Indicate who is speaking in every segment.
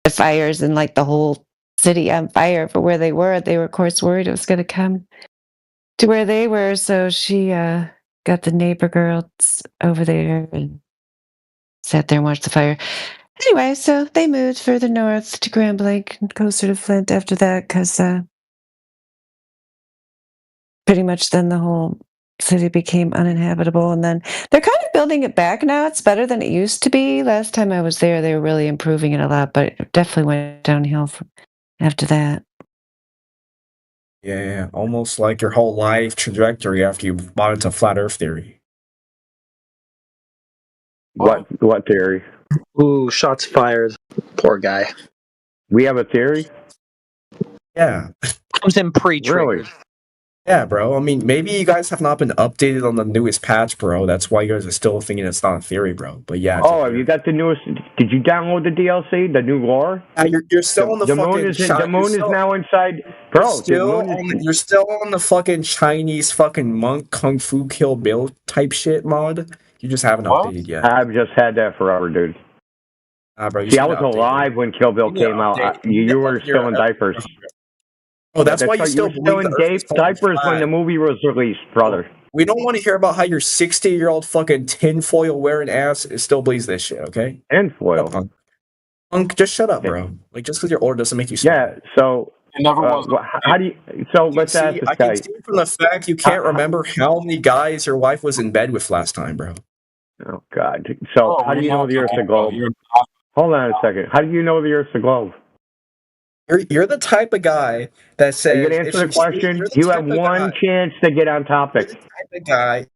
Speaker 1: the fires and like the whole city on fire for where they were. They were, of course, worried it was going to come to where they were. So she got the neighbor girls over there and sat there and watched the fire. Anyway, so they moved further north to Grand Blanc and closer to Flint after that because pretty much then the whole city became uninhabitable. And then they're kind of building it back now. It's better than it used to be. Last time I was there, they were really improving it a lot, but it definitely went downhill after that.
Speaker 2: Yeah, almost like your whole life trajectory after you bought into flat Earth theory.
Speaker 3: What theory?
Speaker 4: Ooh, shots fired. Poor guy.
Speaker 3: We have a theory?
Speaker 2: Yeah.
Speaker 4: Comes in pre-triggered.
Speaker 3: Really?
Speaker 2: Yeah, bro. I mean, maybe you guys have not been updated on the newest patch, bro. That's why you guys are still thinking it's not a theory, bro. But yeah.
Speaker 3: Oh, have you got the newest? Did you download the DLC, the new lore?
Speaker 2: You're still on the fucking.
Speaker 3: The moon is now inside, bro.
Speaker 2: You're still on the fucking Chinese fucking monk kung fu Kill Bill type shit mod. You just haven't updated yet.
Speaker 3: I've just had that forever, dude.
Speaker 2: Bro,
Speaker 3: see, I was alive when Kill Bill came out. You were still in diapers.
Speaker 2: Oh, that's why you still
Speaker 3: in diapers when the movie was released, brother.
Speaker 2: We don't want to hear about how your 60-year-old fucking tinfoil wearing ass still believes this shit, okay?
Speaker 3: Tinfoil.
Speaker 2: Punk, just shut up, bro. Like, just because you're old doesn't make you smart.
Speaker 3: Yeah, so
Speaker 5: it never was.
Speaker 3: How do you? So let's ask this guy.
Speaker 2: I can see from the fact you can't remember how many guys your wife was in bed with last time, bro.
Speaker 3: Oh God. So how do you know the Earth's a globe? Hold on a second. How do you know the Earth's a globe?
Speaker 2: You're the type of guy that says.
Speaker 3: You can answer the question. You have one chance to get on topic.
Speaker 2: You're the type of guy.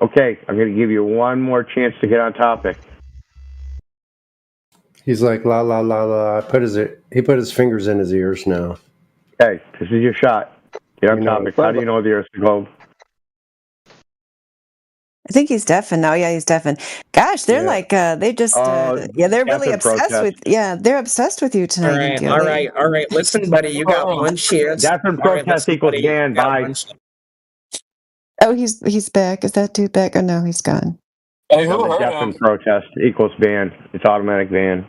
Speaker 3: Okay, I'm going to give you one more chance to get on topic.
Speaker 6: He's like la la la la. He put his fingers in his ears now.
Speaker 3: Okay, this is your shot. Get on topic. How do you know the Earth's a globe?
Speaker 1: I think he's deafened now. Yeah, he's deafened. Gosh, they're like they just they're really obsessed with they're obsessed with you tonight.
Speaker 2: All right. Listen, buddy, you got one chance.
Speaker 3: Deafened protest equals ban. Bye.
Speaker 1: Oh, he's back. Is that dude back? Oh no, he's gone.
Speaker 5: Hey, who heard him?
Speaker 3: Deafened protest equals ban. It's automatic ban.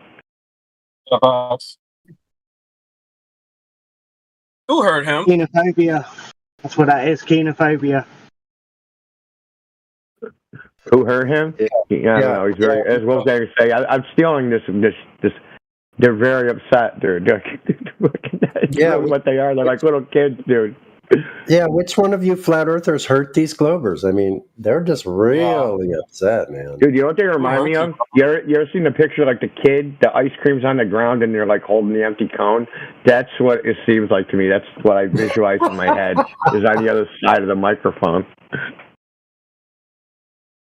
Speaker 5: Who heard him?
Speaker 7: Xenophobia. That's what that is. Xenophobia.
Speaker 3: Who heard him? Yeah. No, he's very. As well as I say, I'm stealing this. They're very upset, dude. What they are. They're like little kids, dude.
Speaker 6: Yeah, which one of you flat earthers hurt these Globers? I mean, they're just really upset, man.
Speaker 3: Dude, you know what they remind me of? You ever seen the picture like the kid, the ice cream's on the ground and they're like holding the empty cone? That's what it seems like to me. That's what I visualize in my head is on the other side of the microphone.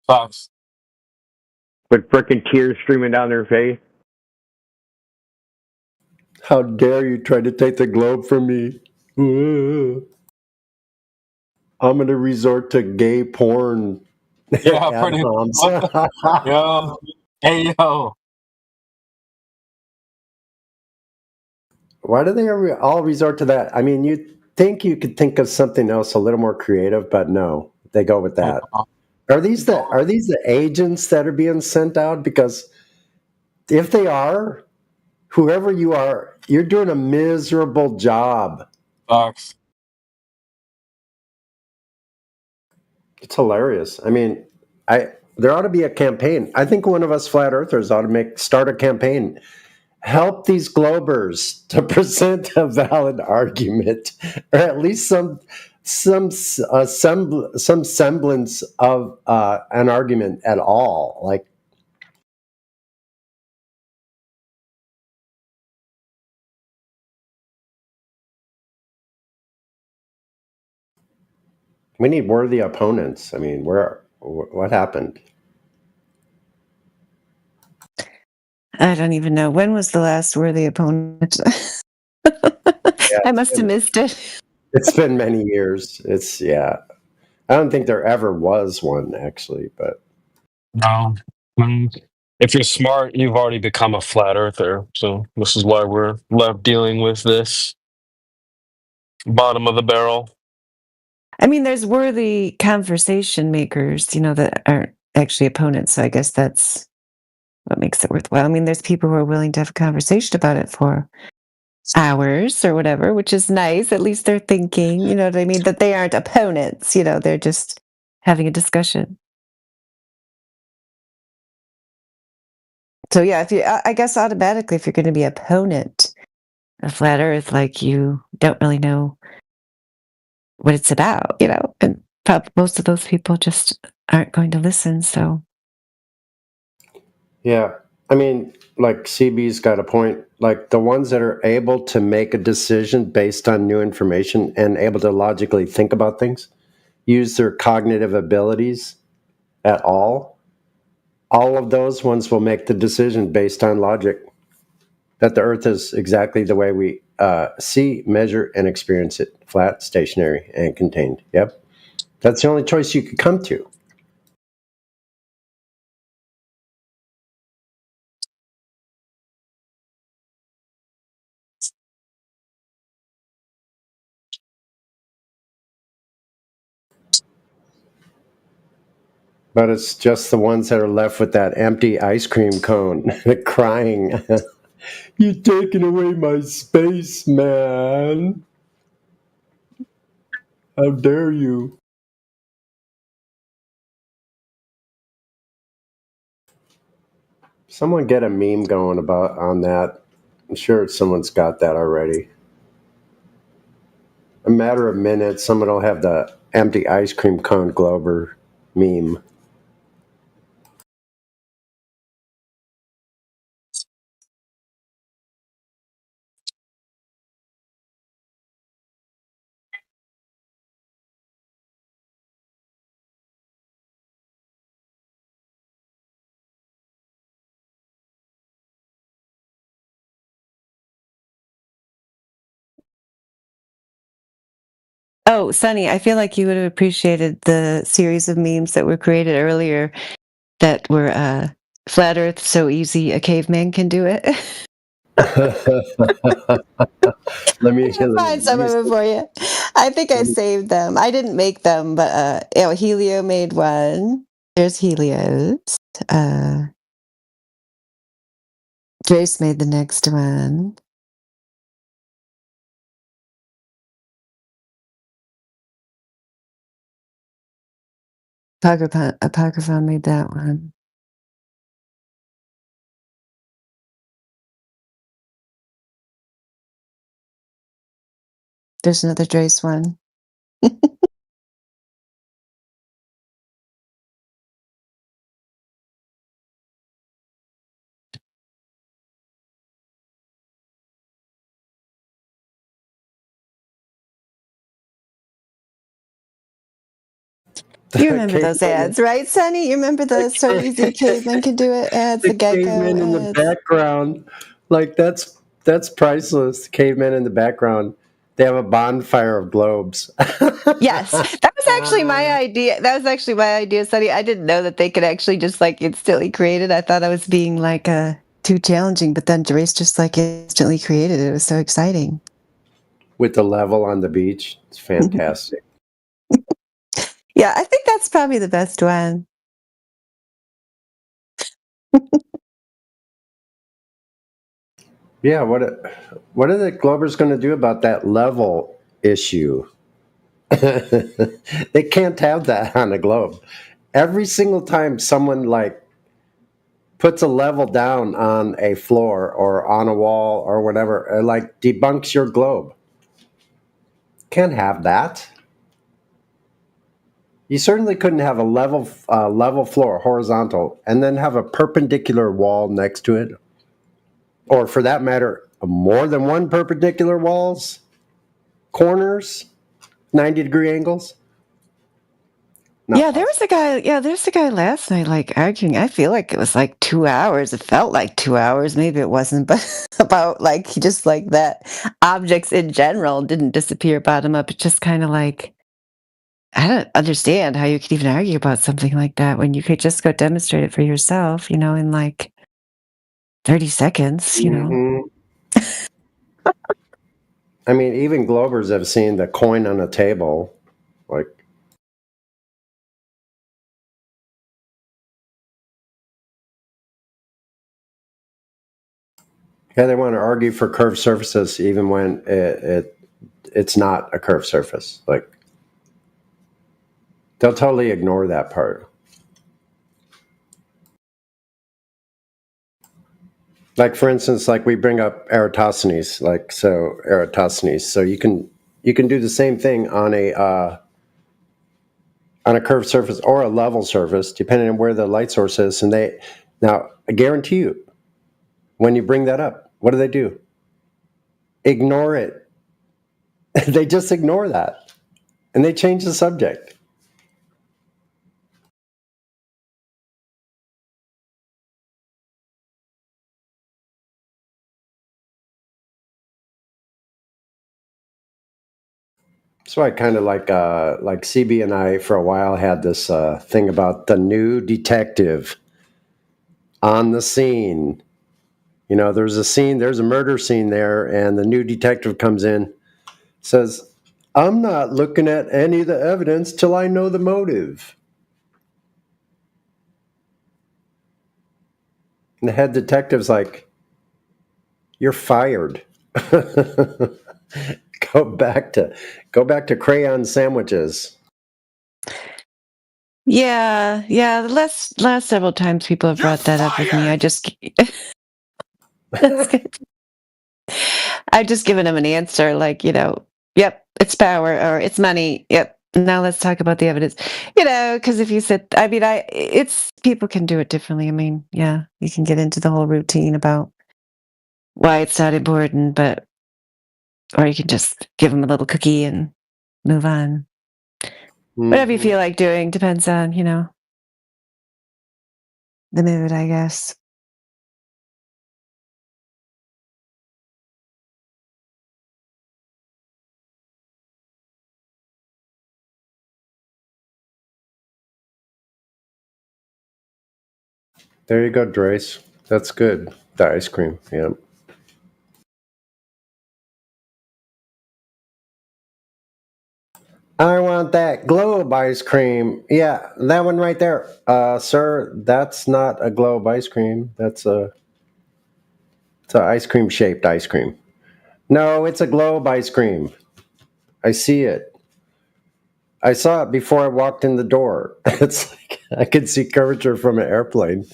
Speaker 5: Fox.
Speaker 3: With frickin' tears streaming down their face.
Speaker 6: How dare you try to take the globe from me? I'm going to resort to gay porn.
Speaker 5: Yeah, pretty much. Yo. Hey, yo.
Speaker 6: Why do they all resort to that? I mean, you'd think you could think of something else a little more creative, but no, they go with that. Are these the agents that are being sent out? Because if they are, whoever you are, you're doing a miserable job.
Speaker 5: Fox.
Speaker 6: It's hilarious. I mean, there ought to be a campaign. I think one of us flat earthers ought to start a campaign. Help these Globers to present a valid argument, or at least some semblance of an argument at all. Like, we need worthy opponents. I mean, what happened?
Speaker 1: I don't even know. When was the last worthy opponent? I must have missed it.
Speaker 6: It's been many years. I don't think there ever was one, actually, but
Speaker 8: no. If you're smart, you've already become a flat earther. So this is why we're left dealing with this bottom of the barrel.
Speaker 1: I mean, there's worthy conversation makers, that aren't actually opponents. So I guess that's what makes it worthwhile. I mean, there's people who are willing to have a conversation about it for hours or whatever, which is nice. At least they're thinking, you know what I mean? That they aren't opponents, you know, they're just having a discussion. So yeah, if you, I guess automatically, if you're going to be opponent of flat Earth, like you don't really know what it's about, you know, and most of those people just aren't going to listen. So
Speaker 6: Yeah, I mean, like CB's got a point. Like the ones that are able to make a decision based on new information and able to logically think about things, use their cognitive abilities at all of those ones will make the decision based on logic that the Earth is exactly the way we see, measure, and experience it: flat, stationary, and contained. Yep, that's the only choice you could come to. But it's just the ones that are left with that empty ice cream cone crying. You're taking away my space, man. How dare you? Someone get a meme going about on that. I'm sure someone's got that already. A matter of minutes, someone will have the empty ice cream cone Glober meme.
Speaker 1: oh, Sonny, I feel like you would have appreciated the series of memes that were created earlier that were flat Earth so easy a caveman can do it.
Speaker 6: Let me
Speaker 1: Find some of it for you. I think I saved them. I didn't make them, but Helio made one. There's Helios. Jace made the next one. Apocryphon made that one. There's another Jace one. You remember those ads, right, Sonny? You remember the so easy caveman can do it ads, the gecko
Speaker 6: caveman in the
Speaker 1: ads.
Speaker 6: background. Like that's priceless. The caveman in the background. They have a bonfire of globes.
Speaker 1: Yes, that was actually my idea. That was actually my idea, Sonny. I didn't know that they could actually just like instantly create it. I thought I was being like too challenging, but then Derace just like instantly created it. It was so exciting.
Speaker 6: With the level on the beach. It's fantastic.
Speaker 1: Yeah, I think that's probably the best one.
Speaker 6: Yeah, what are the Globers going to do about that level issue? They can't have that on a globe. Every single time someone like puts a level down on a floor or on a wall or whatever, it like debunks your globe. Can't have that. You certainly couldn't have a level floor, horizontal, and then have a perpendicular wall next to it, or for that matter, more than one perpendicular walls, corners, 90-degree angles. Not
Speaker 1: Yeah,
Speaker 6: possible.
Speaker 1: there's a guy last night like arguing. I feel like it was like 2 hours. It felt like 2 hours. Maybe it wasn't, but about like just like that objects in general didn't disappear bottom up. It's just kind of like I don't understand how you could even argue about something like that when you could just go demonstrate it for yourself, you know, in like 30 seconds, you know.
Speaker 6: Mm-hmm. I mean, even Globers have seen the coin on a table. Like, Yeah, they want to argue for curved surfaces even when it's not a curved surface. Like, they'll totally ignore that part. Like, for instance, like we bring up Eratosthenes, Eratosthenes. So you can do the same thing on a curved surface or a level surface, depending on where the light source is. And now I guarantee you, when you bring that up, what do? Ignore it. They just ignore that, and they change the subject. So I kind of like CB and I for a while had this thing about the new detective on the scene. You know, there's a murder scene there, and the new detective comes in, says, "I'm not looking at any of the evidence till I know the motive." And the head detective's like, "You're fired." Go back to crayon sandwiches.
Speaker 1: Yeah. The last several times people have brought that up with me. I just I've just given them an answer like, yep, it's power or it's money. Yep. Now let's talk about the evidence. Because if you said, it's people can do it differently. I mean, yeah, you can get into the whole routine about why it's not important, or you can just give them a little cookie and move on. Whatever you feel like doing depends on, the mood, I guess.
Speaker 6: There you go, Drace. That's good. The ice cream. Yeah. I want that Globe ice cream. Yeah, that one right there. Sir, that's not a Globe ice cream. It's a ice cream shaped ice cream. No, it's a Globe ice cream. I see it. I saw it before I walked in the door. It's like I could see curvature from an airplane.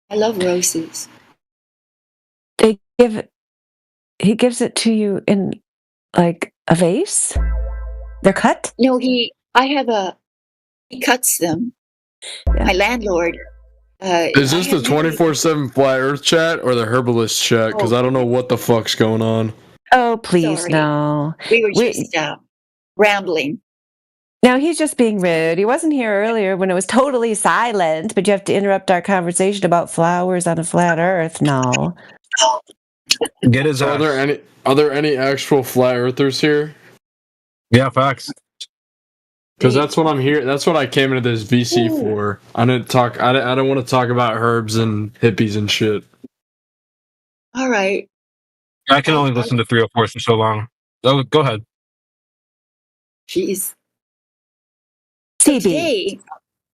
Speaker 9: I love roses.
Speaker 1: He gives it to you in like a vase? They're cut?
Speaker 9: No, he cuts them.
Speaker 1: Yeah.
Speaker 9: My landlord.
Speaker 8: Is this the 24/7 Flat Earth chat or the Herbalist chat? Because I don't know what the fuck's going on.
Speaker 1: Oh, please,
Speaker 9: Sorry.
Speaker 1: no.
Speaker 9: We were just rambling.
Speaker 1: No, he's just being rude. He wasn't here earlier when it was totally silent, but you have to interrupt our conversation about flowers on a flat earth. No.
Speaker 8: Get his ass. Are there any actual flat earthers here?
Speaker 5: Yeah, facts.
Speaker 8: Because that's what I'm here. That's what I came into this VC for. I didn't talk. I don't want to talk about herbs and hippies and shit.
Speaker 9: All right.
Speaker 5: I can only listen to 304 for so long. Oh, go ahead.
Speaker 9: Jeez. So today,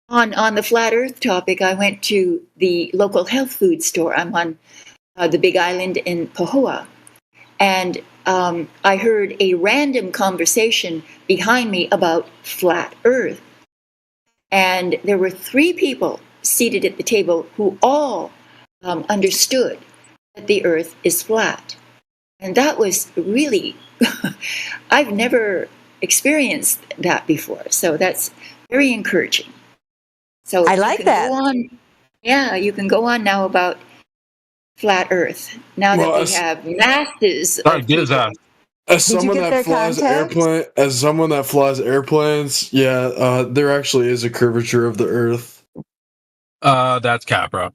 Speaker 9: on the flat Earth topic, I went to the local health food store. I'm on the Big Island in Pahoa, and I heard a random conversation behind me about flat Earth, and there were 3 people seated at the table who all understood that the Earth is flat, and that was really I've never experienced that before, so that's very encouraging. So
Speaker 1: I like that.
Speaker 9: You can go on now about flat Earth. Now that we have masses of people.
Speaker 8: As someone that flies airplanes, yeah, there actually is a curvature of the Earth.
Speaker 5: That's cap, bro.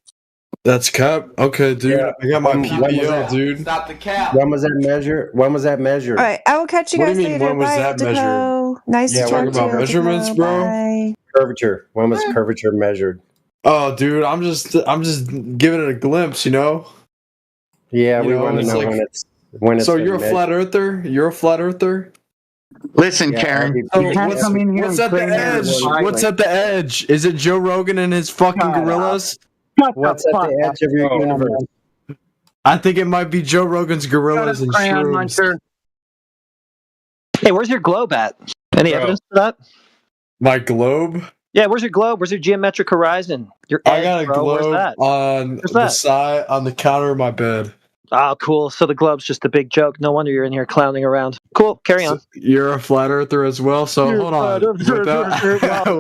Speaker 10: That's cap. Okay, dude.
Speaker 6: Yeah.
Speaker 10: I got my
Speaker 6: When was
Speaker 10: PPL,
Speaker 6: that?
Speaker 10: dude.
Speaker 11: Stop the cap.
Speaker 6: When was that measured? When was that measured?
Speaker 1: All right, I will catch you
Speaker 10: What do
Speaker 1: guys
Speaker 10: you mean,
Speaker 1: later.
Speaker 10: when was
Speaker 1: Bye,
Speaker 10: that measured?
Speaker 1: Eldeco. Nice
Speaker 6: Yeah,
Speaker 1: to
Speaker 10: Talking
Speaker 1: talk to you,
Speaker 10: about measurements,
Speaker 1: Eldeco.
Speaker 10: bro?
Speaker 1: Bye.
Speaker 6: Curvature. When was curvature measured?
Speaker 10: Oh, dude, I'm just giving it a glimpse, you know.
Speaker 6: Yeah,
Speaker 10: You
Speaker 6: we
Speaker 10: know,
Speaker 6: want to
Speaker 10: it's
Speaker 6: know
Speaker 10: like-
Speaker 6: when it's
Speaker 10: So
Speaker 6: been
Speaker 10: you're a
Speaker 6: measured.
Speaker 10: flat earther? You're a flat earther?
Speaker 11: Listen,
Speaker 6: Yeah,
Speaker 11: Karen.
Speaker 10: So
Speaker 7: You can't come in here
Speaker 10: what's
Speaker 7: and
Speaker 10: at the
Speaker 7: claim
Speaker 10: edge?
Speaker 7: everyone.
Speaker 10: What's at the edge? Is it Joe Rogan and his fucking
Speaker 7: Shut up.
Speaker 10: gorillas?
Speaker 7: Shut
Speaker 6: What's
Speaker 7: the
Speaker 6: at
Speaker 7: fuck
Speaker 6: the
Speaker 7: up.
Speaker 6: edge of your
Speaker 10: Oh.
Speaker 6: universe?
Speaker 10: I think it might be Joe Rogan's gorillas and
Speaker 7: Crayon
Speaker 10: shrooms.
Speaker 7: muncher.
Speaker 4: Hey, where's your globe at? Any
Speaker 10: Bro.
Speaker 4: evidence for that?
Speaker 10: My globe?
Speaker 4: Yeah, where's your globe? Where's your geometric horizon? Your edge,
Speaker 10: I got a
Speaker 4: bro. Where's
Speaker 10: globe
Speaker 4: that?
Speaker 10: on
Speaker 4: Where's
Speaker 10: the
Speaker 4: that?
Speaker 10: side on the counter of my bed.
Speaker 4: Oh, cool. So the globe's just a big joke. No wonder you're in here clowning around. Cool. Carry on.
Speaker 10: So you're a flat earther as well. So hold on.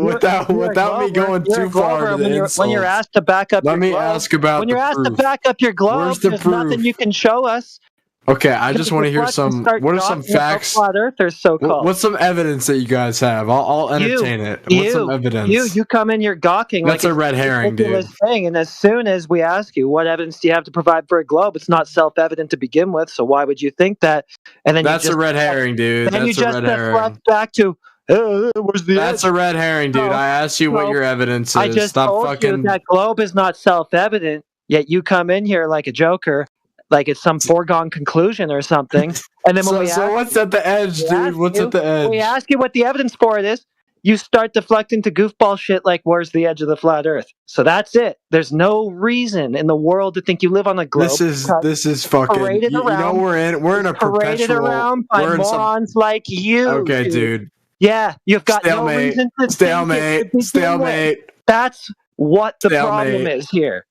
Speaker 10: Without me going too far to the insults,
Speaker 4: when you're asked to back up
Speaker 10: let
Speaker 4: your
Speaker 10: me
Speaker 4: globe,
Speaker 10: ask about
Speaker 4: when you're
Speaker 10: the
Speaker 4: asked to
Speaker 10: proof.
Speaker 4: back up your globe,
Speaker 10: Where's the
Speaker 4: there's nothing
Speaker 10: proof?
Speaker 4: you can show us.
Speaker 10: Okay, I just want to hear
Speaker 4: Let's
Speaker 10: some.
Speaker 4: start
Speaker 10: What are some
Speaker 4: talking about
Speaker 10: facts?
Speaker 4: Flat earthers, so-called.
Speaker 10: What's some evidence that you guys have? I'll entertain it. What's some evidence?
Speaker 4: You come in here gawking
Speaker 10: That's
Speaker 4: like
Speaker 10: a red
Speaker 4: it's
Speaker 10: herring,
Speaker 4: ridiculous
Speaker 10: dude.
Speaker 4: thing, and as soon as we ask you what evidence do you have to provide for a globe, it's not self-evident to begin with. So why would you think that? And then
Speaker 10: That's
Speaker 4: you just,
Speaker 10: a red herring, dude.
Speaker 4: Then you
Speaker 10: That's a
Speaker 4: just
Speaker 10: red herring.
Speaker 4: deflect back to where's the
Speaker 10: That's
Speaker 4: edge?
Speaker 10: a red herring, dude.
Speaker 4: No,
Speaker 10: I asked you what
Speaker 4: no.
Speaker 10: your evidence is.
Speaker 4: I just
Speaker 10: Stop
Speaker 4: told
Speaker 10: fucking.
Speaker 4: you that globe is not self-evident, yet you come in here like a joker, like it's some foregone conclusion or something. And then when
Speaker 10: So what's at the edge, dude? What's at the
Speaker 4: when we
Speaker 10: edge?
Speaker 4: ask you what the evidence for it is, you start deflecting to goofball shit like where's the edge of the flat earth. So that's it. There's no reason in the world to think you live on a globe.
Speaker 10: This is fucking.
Speaker 4: paraded
Speaker 10: You know
Speaker 4: around-
Speaker 10: we're in a
Speaker 4: paraded
Speaker 10: perpetual.
Speaker 4: around by
Speaker 10: we're in some.
Speaker 4: morons like you.
Speaker 10: Okay, dude.
Speaker 4: Yeah, you've got no
Speaker 10: Stalemate.
Speaker 4: reason to
Speaker 10: Stalemate.
Speaker 4: think it to begin with.
Speaker 10: Stalemate.
Speaker 4: That's what the problem
Speaker 10: Stalemate.
Speaker 4: is here.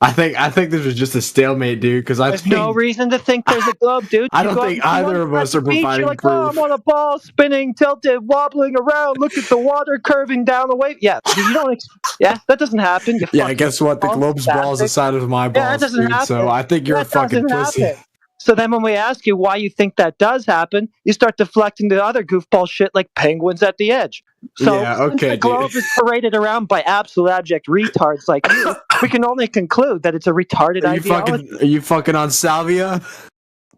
Speaker 10: I think this was just a stalemate, dude. Because I
Speaker 4: There's
Speaker 10: think
Speaker 4: no reason to think there's a globe, dude.
Speaker 10: I
Speaker 4: You
Speaker 10: don't
Speaker 4: go
Speaker 10: think
Speaker 4: out to
Speaker 10: either
Speaker 4: one
Speaker 10: of us
Speaker 4: side
Speaker 10: are
Speaker 4: of the beach,
Speaker 10: providing
Speaker 4: you're like,
Speaker 10: proof.
Speaker 4: oh, I'm on a ball, spinning, tilted, wobbling around. Look at the water curving down the wave. Yeah, you don't. Yeah, that doesn't happen. You
Speaker 10: Yeah,
Speaker 4: fucking
Speaker 10: guess what? The
Speaker 4: balls,
Speaker 10: globe's balls the
Speaker 4: bastard.
Speaker 10: side of my balls,
Speaker 4: Yeah, that doesn't
Speaker 10: dude.
Speaker 4: happen.
Speaker 10: So I think you're a
Speaker 4: That
Speaker 10: fucking
Speaker 4: doesn't
Speaker 10: pussy.
Speaker 4: happen. So then when we ask you why you think that does happen, you start deflecting to other goofball shit like penguins at the edge. So
Speaker 10: Yeah,
Speaker 4: since
Speaker 10: okay,
Speaker 4: the globe
Speaker 10: dude.
Speaker 4: is paraded around by absolute abject retards like you, we can only conclude that it's a retarded ideology.
Speaker 10: Are you fucking on salvia?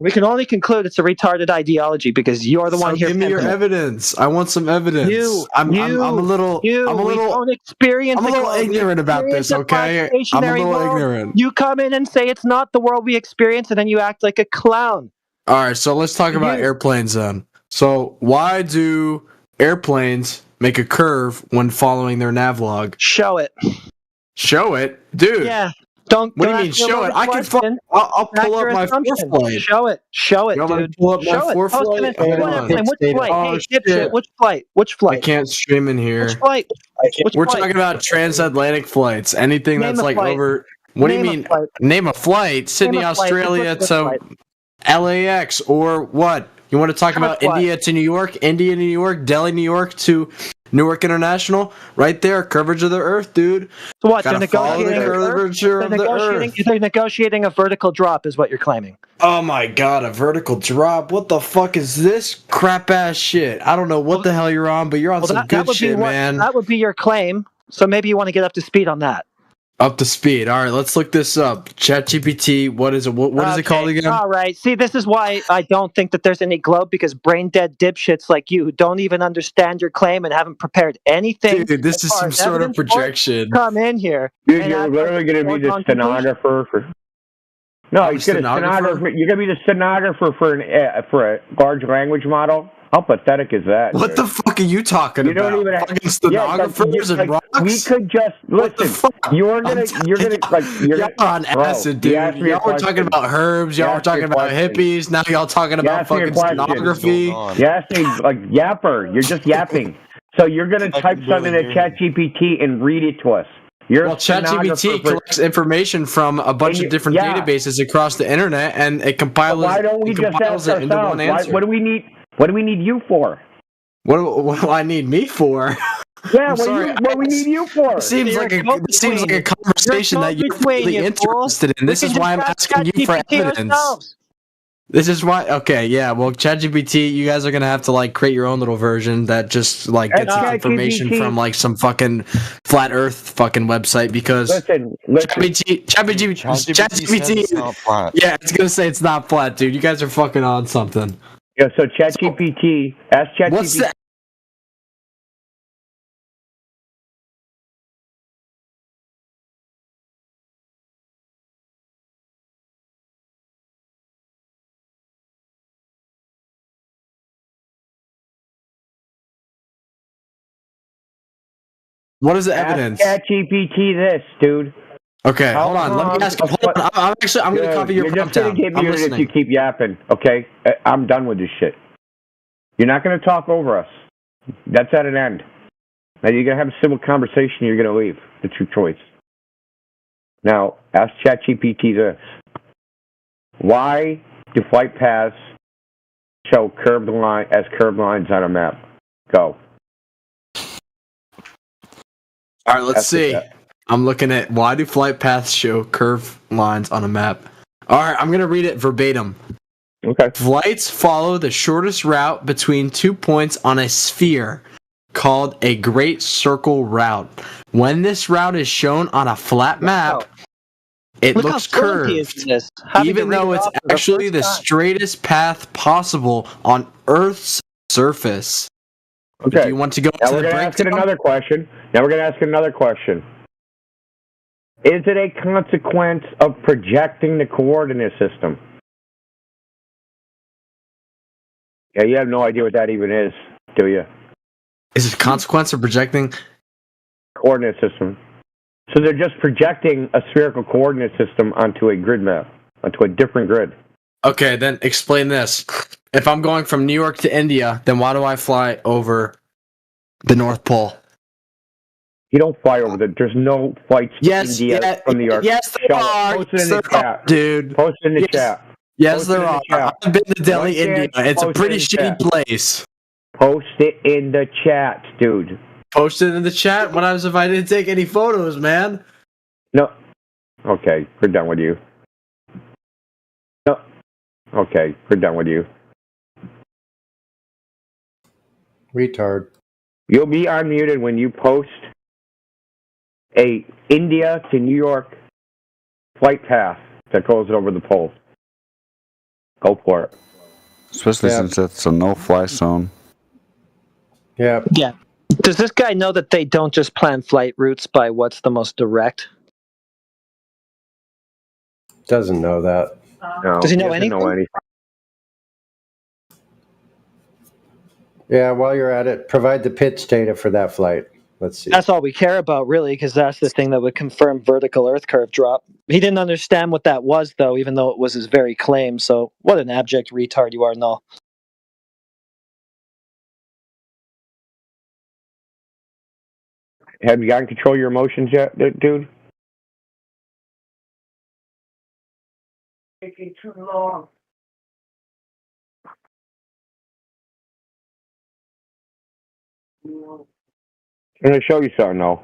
Speaker 4: We can only conclude it's a retarded ideology because you're the one here.
Speaker 10: Give me your evidence. I want some evidence. I'm a little
Speaker 4: we don't experience.
Speaker 10: I'm a little ignorant about this, okay? I'm a little ignorant.
Speaker 4: You come in and say it's not the world we experience, and then you act like a clown.
Speaker 10: All right, so let's talk about airplanes then. So why do airplanes make a curve when following their navlog?
Speaker 4: Show it.
Speaker 10: Show it, dude.
Speaker 4: Yeah. Don't.
Speaker 10: What do you mean show it? I can. I'll pull up my ForeFlight.
Speaker 4: Show it. Show it, dude.
Speaker 10: Pull up my
Speaker 4: Show it.
Speaker 10: ForeFlight.
Speaker 4: Which flight?
Speaker 10: Oh,
Speaker 4: Hey,
Speaker 10: shit.
Speaker 4: dipshit. Which flight? Which flight?
Speaker 10: I can't stream in here.
Speaker 4: Which flight?
Speaker 10: We're talking about transatlantic flights. Anything
Speaker 4: Name
Speaker 10: that's
Speaker 4: a
Speaker 10: like
Speaker 4: flight.
Speaker 10: over. What do you
Speaker 4: Name a
Speaker 10: mean?
Speaker 4: flight.
Speaker 10: Name a flight. Sydney,
Speaker 4: Name a flight.
Speaker 10: Australia
Speaker 4: What's
Speaker 10: to
Speaker 4: flight?
Speaker 10: LAX or what? You want to talk about
Speaker 4: flight.
Speaker 10: India to New York, India to New York, Delhi, New York to Newark International? Right there, curvature of the Earth, dude.
Speaker 4: So what?
Speaker 10: Gotta
Speaker 4: They're
Speaker 10: follow the
Speaker 4: negotiating.
Speaker 10: curvature of the Earth.
Speaker 4: They're negotiating a vertical drop, is what you're claiming.
Speaker 10: Oh my god, a vertical drop. What the fuck is this crap ass shit? I don't know what the hell you're on, but you're on some good shit, man.
Speaker 4: That would be your claim. So maybe you want to get up to speed on that.
Speaker 10: Up to speed. All right, let's look this up. ChatGPT, what is it? What is it called again?
Speaker 4: All right. See, this is why I don't think that there's any globe, because brain dead dipshits like you who don't even understand your claim and haven't prepared anything.
Speaker 10: Dude, this is some sort of projection.
Speaker 4: Come in here.
Speaker 3: Dude, you're literally going to be the stenographer for. No, you're going to be the stenographer for a large language model. How pathetic is that?
Speaker 10: What the fuck are you talking about?
Speaker 3: Don't even
Speaker 10: fucking stenographers and rocks?
Speaker 3: We could just listen. You're gonna
Speaker 10: on acid, dude. Y'all were talking about herbs. Y'all were talking about hippies. Now y'all talking about fucking stenography.
Speaker 3: Yes, like yapper. You're just yapping. So you're gonna type something in ChatGPT and read it to us.
Speaker 10: Well, ChatGPT collects information from a bunch of different databases across the internet, and it compiles.
Speaker 3: Why don't we just ask ourselves? What do we need? What do we need you for?
Speaker 10: What do I need me for?
Speaker 3: Yeah, what we need you for?
Speaker 10: It seems like a conversation that you're really interested in. This is why I'm asking you for evidence. This is why. Okay, yeah. Well, ChatGPT, you guys are gonna have to like create your own little version that just like gets its information
Speaker 3: ChatGPT.
Speaker 10: from like some fucking flat Earth fucking website because
Speaker 3: Listen.
Speaker 10: ChatGPT.
Speaker 11: Not flat.
Speaker 10: Yeah, it's gonna say it's not flat, dude. You guys are fucking on something.
Speaker 3: Yeah. So ChatGPT. Ask ChatGPT.
Speaker 10: What's that? What is the evidence?
Speaker 3: Ask ChatGPT this, dude.
Speaker 10: Okay, hold on. Let me ask you. Hold on. I'm going to copy your prompt down.
Speaker 3: You're just going to get
Speaker 10: I'm
Speaker 3: muted if
Speaker 10: listening.
Speaker 3: you keep yapping, okay? I'm done with this shit. You're not going to talk over us. That's at an end. Now, you're going to have a civil conversation, you're going to leave. It's your choice. Now, ask ChatGPT this. Why do flight paths show curved lines on a map? Go.
Speaker 10: All right, let's see. I'm looking at why do flight paths show curved lines on a map? All right, I'm going to read it verbatim.
Speaker 3: Okay.
Speaker 10: Flights follow the shortest route between 2 points on a sphere called a great circle route. When this route is shown on a flat map, it
Speaker 4: Look
Speaker 10: looks
Speaker 4: how fluent he is
Speaker 10: curved,
Speaker 4: in this, having
Speaker 10: even
Speaker 4: to read
Speaker 10: though
Speaker 4: it
Speaker 10: it's
Speaker 4: off for the
Speaker 10: actually
Speaker 4: first
Speaker 10: the
Speaker 4: time.
Speaker 10: straightest path possible on Earth's surface.
Speaker 3: Okay.
Speaker 10: Do you want to go
Speaker 3: Now
Speaker 10: into
Speaker 3: we're
Speaker 10: the
Speaker 3: going to ask it
Speaker 10: breakdown?
Speaker 3: another question. Is it a consequence of projecting the coordinate system? Yeah, you have no idea what that even is, do you?
Speaker 10: Is it a consequence of projecting?
Speaker 3: Coordinate system. So they're just projecting a spherical coordinate system onto a grid map, onto a different grid.
Speaker 10: Okay, then explain this. If I'm going from New York to India, then why do I fly over the North Pole?
Speaker 3: You don't fly over there. There's no flights to India from New York.
Speaker 10: Yes, there are.
Speaker 3: Post it in the chat.
Speaker 10: Dude.
Speaker 3: Post it in the chat.
Speaker 10: Yes, there are. I've been to Delhi, India. It's a pretty shitty place.
Speaker 3: Post it in the chat, dude.
Speaker 10: Post it in the chat when I was invited to take any photos, man.
Speaker 3: No. Okay, we're done with you. No. Okay, we're done with you.
Speaker 6: Retard.
Speaker 3: You'll be unmuted when you post a India to New York flight path that goes over the pole. Go for it.
Speaker 11: Especially since it's a no-fly zone.
Speaker 6: Yeah.
Speaker 4: Yeah. Does this guy know that they don't just plan flight routes by what's the most direct?
Speaker 6: Doesn't know that.
Speaker 3: No,
Speaker 4: Does he know
Speaker 3: doesn't
Speaker 4: anything?
Speaker 3: know anything.
Speaker 6: Yeah, while you're at it, provide the pitch data for that flight. Let's see.
Speaker 4: That's all we care about, really, because that's the thing that would confirm vertical Earth curve drop. He didn't understand what that was, though, even though it was his very claim. So, what an abject retard you are, Null.
Speaker 3: Have you gotten control of your emotions yet, dude? Taking too long. I'm going to show you something, though.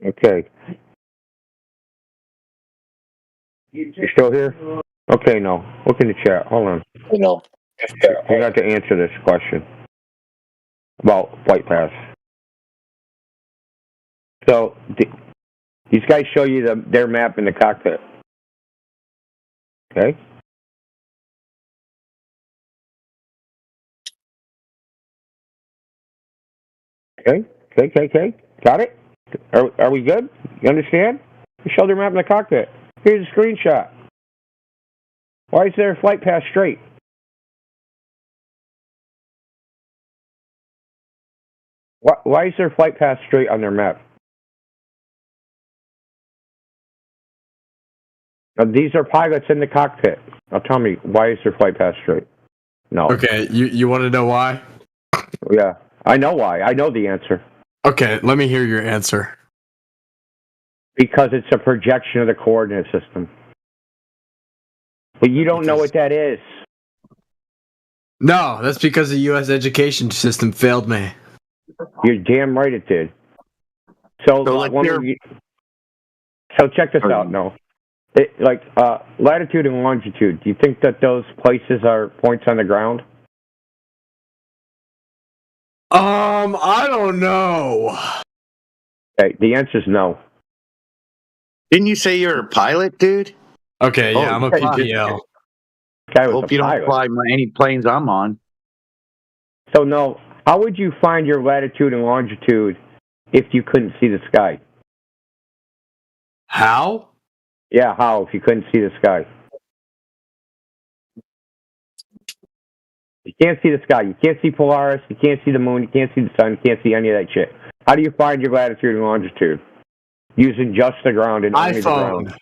Speaker 3: Okay. You still here? Okay, no. Look in the chat. Hold on.
Speaker 12: No.
Speaker 3: You got to answer this question about flight paths. So, these guys show you their map in the cockpit. Okay? Okay. Got it? Are we good? You understand? They show their map in the cockpit. Here's a screenshot. Why is their flight path straight? Why is their flight path straight on their map? Now, these are pilots in the cockpit. Now tell me, why is their flight path straight? No.
Speaker 10: Okay, you want to know why?
Speaker 3: Yeah, I know why. I know the answer.
Speaker 10: Okay, let me hear your answer.
Speaker 3: Because it's a projection of the coordinate system. But you don't know what that is.
Speaker 10: No, that's because the U.S. education system failed me.
Speaker 3: You're damn right it did. So check this out. No, latitude and longitude. Do you think that those places are points on the ground?
Speaker 10: I don't know.
Speaker 3: Okay, the answer is no.
Speaker 12: Didn't you say you're a pilot, dude?
Speaker 10: Okay, yeah, I'm a PPL.
Speaker 12: Hope you don't fly any planes I'm on.
Speaker 3: So no, how would you find your latitude and longitude if you couldn't see the sky?
Speaker 10: How?
Speaker 3: Yeah, how if you couldn't see the sky? You can't see the sky. You can't see Polaris. You can't see the moon. You can't see the sun. You can't see any of that shit. How do you find your latitude and longitude? Using just the ground and only the ground.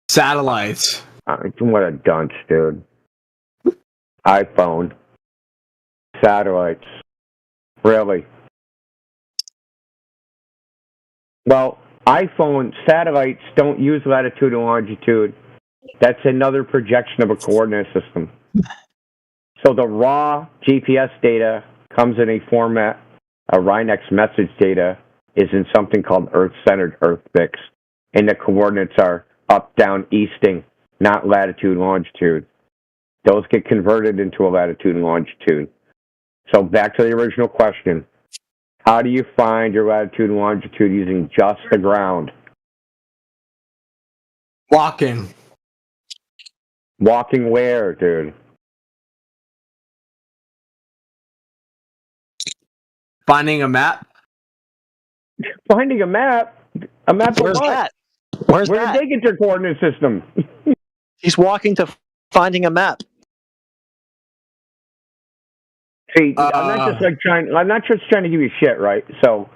Speaker 10: Satellites.
Speaker 3: What a dunce, dude. iPhone. Satellites. Really? Well, iPhone satellites don't use latitude and longitude. That's another projection of a coordinate system. So the raw GPS data comes in a format, a Rhinex message data is in something called Earth-centered Earth-fix, and the coordinates are up, down, easting, not latitude, longitude. Those get converted into a latitude and longitude. So back to the original question. How do you find your latitude and longitude using just the ground?
Speaker 10: Walking.
Speaker 3: Walking where, dude?
Speaker 10: Finding a map.
Speaker 3: Finding a map? A map of what?
Speaker 4: That? Where
Speaker 3: did they get their coordinate system?
Speaker 4: He's walking to finding a map.
Speaker 3: See, I'm not just trying to give you shit, right? So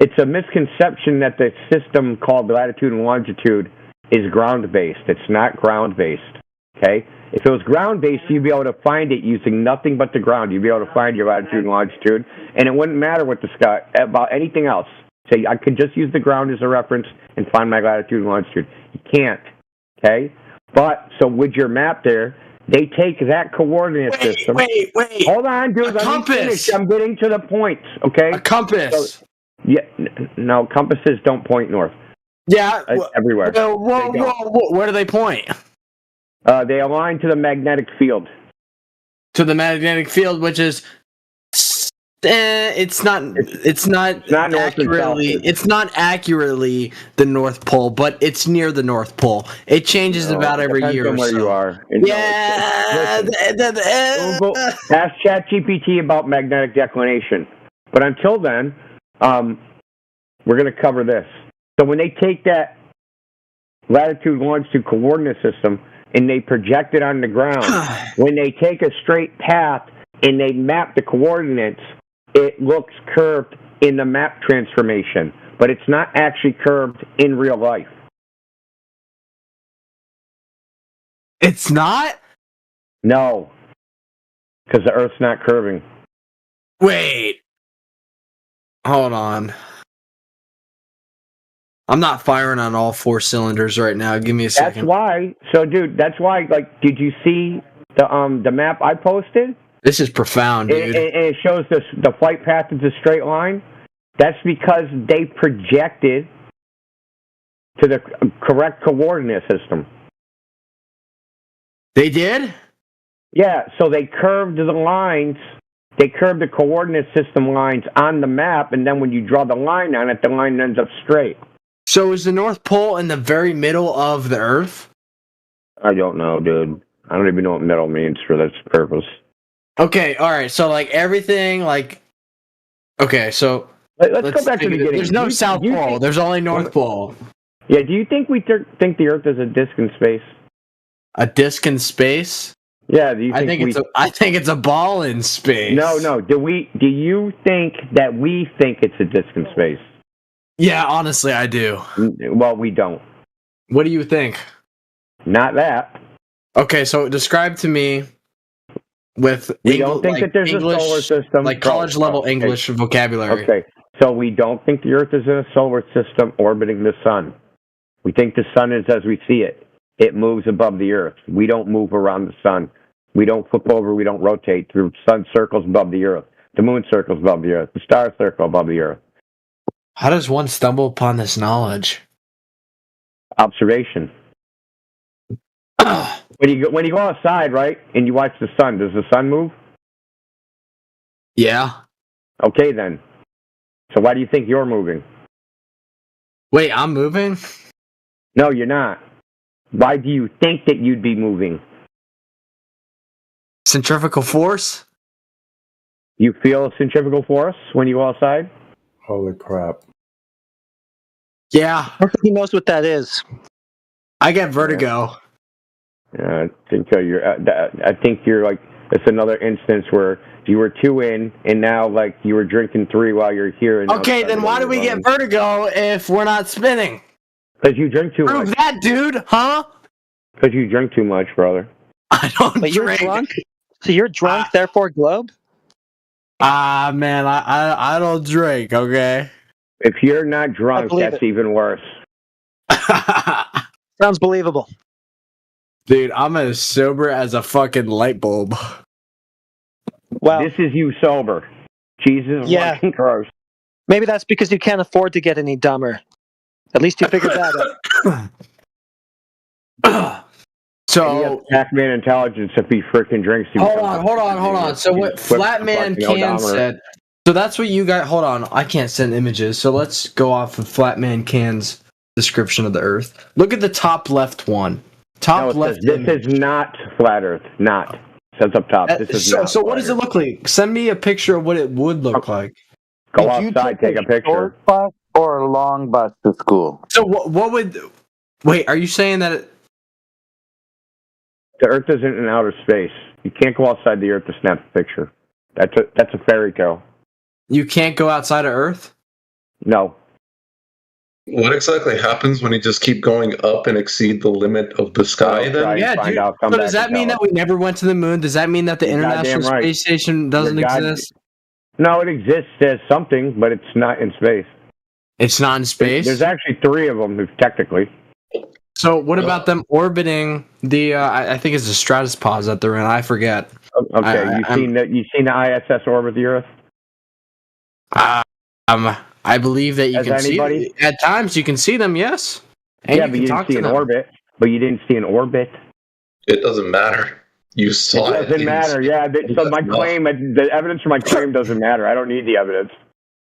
Speaker 3: it's a misconception that the system called latitude and longitude is ground-based. It's not ground-based, okay? If it was ground-based, you'd be able to find it using nothing but the ground. You'd be able to find your latitude and longitude, and it wouldn't matter what the sky about anything else. Say, I could just use the ground as a reference and find my latitude and longitude. You can't, okay? But, so with your map there, they take that coordinate system.
Speaker 10: Wait.
Speaker 3: Hold on, dude. Let me finish. I'm getting to the points, okay?
Speaker 10: A compass.
Speaker 3: So, yeah, no, compasses don't point north.
Speaker 10: Yeah.
Speaker 3: Everywhere.
Speaker 10: Whoa. Where do they point?
Speaker 3: They align to the magnetic field.
Speaker 10: To the magnetic field, which is... it's not accurately. It's not accurately the North Pole, but it's near the North Pole. It changes about every year.
Speaker 3: Depends on where you are.
Speaker 10: Yeah.
Speaker 3: Google, ask ChatGPT about magnetic declination. But until then, we're going to cover this. So when they take that latitude longitude coordinate system and they project it on the ground, when they take a straight path and they map the coordinates, it looks curved in the map transformation, but it's not actually curved in real life.
Speaker 10: It's not?
Speaker 3: No, because the Earth's not curving.
Speaker 10: Wait. Hold on. I'm not firing on all four cylinders right now. Give me a second.
Speaker 3: That's why. So, dude, that's why. Like, did you see the map I posted?
Speaker 10: This is profound, dude.
Speaker 3: It shows the flight path is a straight line. That's because they projected to the correct coordinate system.
Speaker 10: They did?
Speaker 3: Yeah, so they curved the lines. They curved the coordinate system lines on the map, and then when you draw the line on it, the line ends up straight.
Speaker 10: So is the North Pole in the very middle of the Earth?
Speaker 3: I don't know, dude. I don't even know what middle means for this purpose.
Speaker 10: Okay, all right. So, like, everything, like... Okay, so...
Speaker 3: Let's go back to the beginning.
Speaker 10: There's no South Pole. There's only North Pole.
Speaker 3: Yeah, do you think we think the Earth is a disk in space?
Speaker 10: A disk in space?
Speaker 3: Yeah, do you
Speaker 10: think I think it's a ball in space.
Speaker 3: No. Do you think that we think it's a disk in space?
Speaker 10: Yeah, honestly, I do.
Speaker 3: Well, we don't.
Speaker 10: What do you think?
Speaker 3: Not that.
Speaker 10: Okay, so describe to me with
Speaker 3: we don't think that there's
Speaker 10: English,
Speaker 3: a solar system,
Speaker 10: like college level English vocabulary.
Speaker 3: Okay, so we don't think the Earth is in a solar system orbiting the sun. We think the sun is as we see it. It moves above the Earth. We don't move around the sun. We don't flip over. We don't rotate. The sun circles above the Earth. The moon circles above the Earth. The stars circle above the Earth.
Speaker 10: How does one stumble upon this knowledge?
Speaker 3: Observation. When you go outside, right, and you watch the sun, does the sun move?
Speaker 10: Yeah.
Speaker 3: Okay, then. So why do you think you're moving?
Speaker 10: Wait, I'm moving?
Speaker 3: No, you're not. Why do you think that you'd be moving?
Speaker 10: Centrifugal force?
Speaker 3: You feel a centrifugal force when you go outside?
Speaker 6: Holy crap.
Speaker 10: Yeah.
Speaker 4: I don't think he knows what that is.
Speaker 10: I get vertigo.
Speaker 3: I think you're like, it's another instance where you were 2 in, and now like you were drinking 3 while you're here. And
Speaker 10: Okay, then why do we get vertigo if we're not spinning?
Speaker 3: Because you drink too
Speaker 10: Prove
Speaker 3: much.
Speaker 10: that, dude, huh?
Speaker 3: Because you drink too much, brother.
Speaker 10: I don't
Speaker 4: But
Speaker 10: drink.
Speaker 4: you're drunk? So you're drunk, therefore Globe?
Speaker 10: Man, I don't drink, okay?
Speaker 3: If you're not drunk,
Speaker 4: believe
Speaker 3: that's
Speaker 4: it.
Speaker 3: even worse.
Speaker 4: Sounds believable.
Speaker 10: Dude, I'm as sober as a fucking light bulb.
Speaker 4: Well,
Speaker 3: This is you sober. Jesus
Speaker 4: Yeah.
Speaker 3: fucking Christ.
Speaker 4: maybe that's because you can't afford to get any dumber. At least you figured that out.
Speaker 3: And you have Pac-Man intelligence if he freaking drinks too much.
Speaker 10: Hold on. So what Flatman Can said. So that's what you got. Hold on. I can't send images. So let's go off of Flatman Can's description of the Earth. Look at the top left one. Top left.
Speaker 3: This is not flat Earth. Not. It says up top. This is not.
Speaker 10: So what does it look like? Send me a picture of what it would look like.
Speaker 3: Go outside, take a picture.
Speaker 12: Short bus or a long bus to school?
Speaker 10: So what would? Wait, are you saying that?
Speaker 3: The Earth isn't in outer space. You can't go outside the Earth to snap a picture. That's a fairy tale.
Speaker 10: You can't go outside of Earth?
Speaker 3: No.
Speaker 13: What exactly happens when you just keep going up and exceed the limit of the sky then?
Speaker 10: Yeah, dude. So does that mean that we never went to the moon? Does that mean that the International Space Station doesn't exist?
Speaker 3: No, it exists as something, but it's not in space.
Speaker 10: It's not in space?
Speaker 3: There's actually 3 of them, technically.
Speaker 10: So what about them orbiting the, I think it's the Stratospause that they're in, I forget.
Speaker 3: Okay, you've seen the ISS orbit the Earth?
Speaker 10: I believe that you can see at times you can see them, yes. And
Speaker 3: yeah, but you didn't see an orbit. But you didn't see an orbit.
Speaker 13: It doesn't matter. You saw it.
Speaker 3: It doesn't matter. Yeah. So my claim, the evidence for my claim doesn't matter. I don't need the evidence.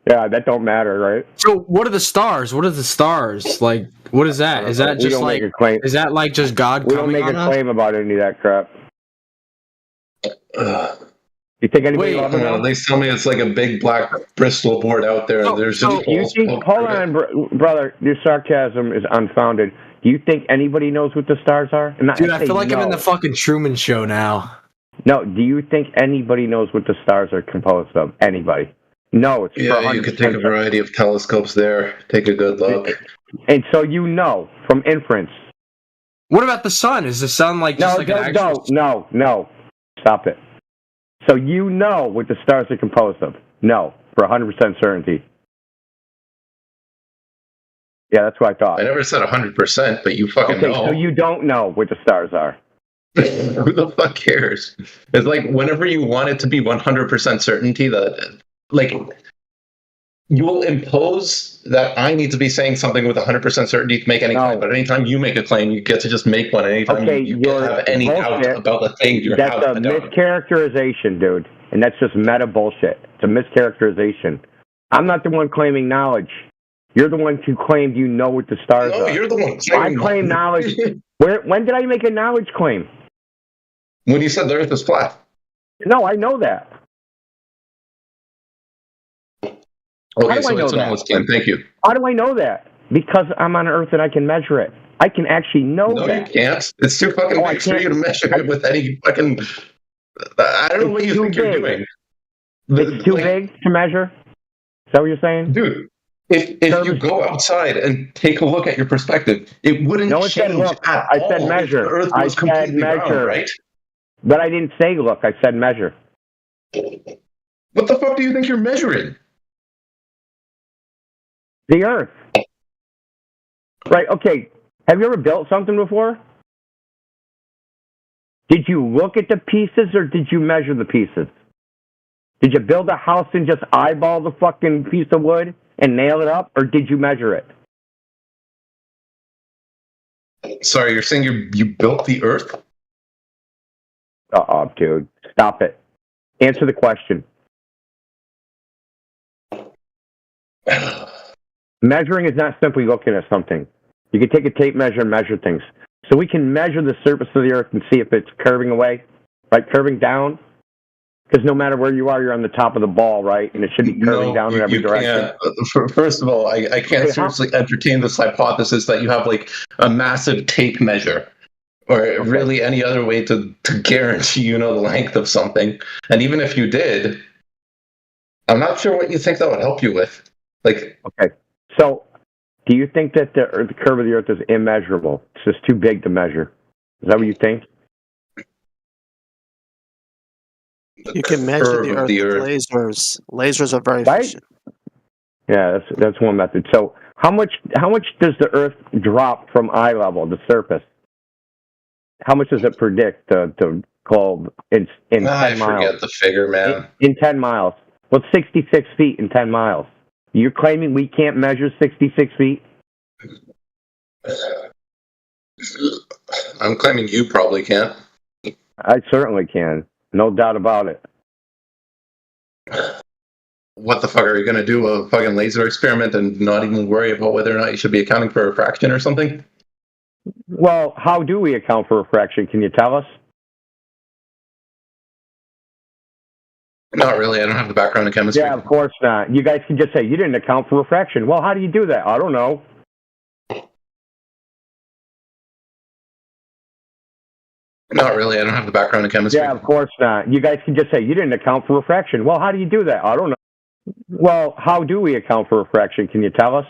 Speaker 3: Yeah, that don't matter, right?
Speaker 10: So what are the stars? What are the stars? Like, what is that? Is that just like? Is that like just God?
Speaker 3: We don't make a claim about any of that crap. You think anybody?
Speaker 13: They tell me it's like a big black Bristol board out there. And there's just
Speaker 3: hold on, brother. Your sarcasm is unfounded. Do you think anybody knows what the stars are?
Speaker 10: Dude, I feel like I'm in the fucking Truman Show now.
Speaker 3: No, do you think anybody knows what the stars are composed of? Anybody? No, it's
Speaker 13: you could take a variety of telescopes there. Take a good look.
Speaker 3: And so you know from inference.
Speaker 10: What about the sun? Is the sun like just like an actual?
Speaker 3: No. Stop it. So you know what the stars are composed of? No, for 100% certainty. Yeah, that's what I thought.
Speaker 13: I never said 100%, but you fucking know.
Speaker 3: So you don't know what the stars are.
Speaker 13: Who the fuck cares? It's like whenever you want it to be 100% certainty that, like, you will impose that I need to be saying something with 100% certainty to make any claim. But anytime you make a claim, you get to just make one. Anytime you have any doubt about the thing, you have
Speaker 3: That's a mischaracterization, dude. And that's just meta bullshit. It's a mischaracterization. I'm not the one claiming knowledge. You're the one who claimed you know what the stars are.
Speaker 13: No, you're the one
Speaker 3: I claim knowledge. When did I make a knowledge claim?
Speaker 13: When you said the Earth is flat.
Speaker 3: No, I know that.
Speaker 13: Okay, so it's a knowledge claim. Thank you.
Speaker 3: How do I know that? Because I'm on Earth and I can measure it. I can actually know that.
Speaker 13: No, you can't. It's too fucking big for you to measure it with any fucking... I don't know what you think you're doing.
Speaker 3: It's too big to measure? Is that what you're saying?
Speaker 13: Dude, if you go outside and take a look at your perspective, it wouldn't change at all.
Speaker 3: I said measure.
Speaker 13: If the Earth was completely round, right?
Speaker 3: But I didn't say look. I said measure.
Speaker 13: What the fuck do you think you're measuring?
Speaker 3: The Earth. Right, okay. Have you ever built something before? Did you look at the pieces or did you measure the pieces? Did you build a house and just eyeball the fucking piece of wood and nail it up, or did you measure it?
Speaker 13: Sorry, you're saying you built the Earth?
Speaker 3: Uh-oh, dude. Stop it. Answer the question. Measuring is not simply looking at something. You can take a tape measure and measure things. So we can measure the surface of the Earth and see if it's curving away, right? Curving down. Because no matter where you are, you're on the top of the ball, right? And it should be curving down in every direction.
Speaker 13: First of all, I can't seriously entertain this hypothesis that you have like a massive tape measure or really any other way to guarantee the length of something. And even if you did, I'm not sure what you think that would help you with. Like,
Speaker 3: okay, so do you think that the curve of the Earth is immeasurable? It's just too big to measure. Is that what you think?
Speaker 14: You can measure the Earth with lasers. Lasers are very efficient.
Speaker 3: Yeah, that's one method. So how much does the Earth drop from eye level, the surface? How much does it predict the Glob in 10 miles?
Speaker 13: I forget the figure, man.
Speaker 3: In 10 miles. Well, 66 feet in 10 miles. You're claiming we can't measure 66 feet?
Speaker 13: I'm claiming you probably can't.
Speaker 3: I certainly can. No doubt about it.
Speaker 13: What the fuck, are you going to do a fucking laser experiment and not even worry about whether or not you should be accounting for refraction or something?
Speaker 3: Well, how do we account for refraction? Can you tell us?
Speaker 13: Not really. I don't have the background in chemistry.
Speaker 3: Yeah, of course not. You guys can just say, you didn't account for refraction. Well, how do you do that? I don't know.
Speaker 13: Not really. I don't have the background in chemistry.
Speaker 3: Yeah, of course not. You guys can just say, you didn't account for refraction. Well, how do you do that? I don't know. Well, how do we account for refraction? Can you tell us?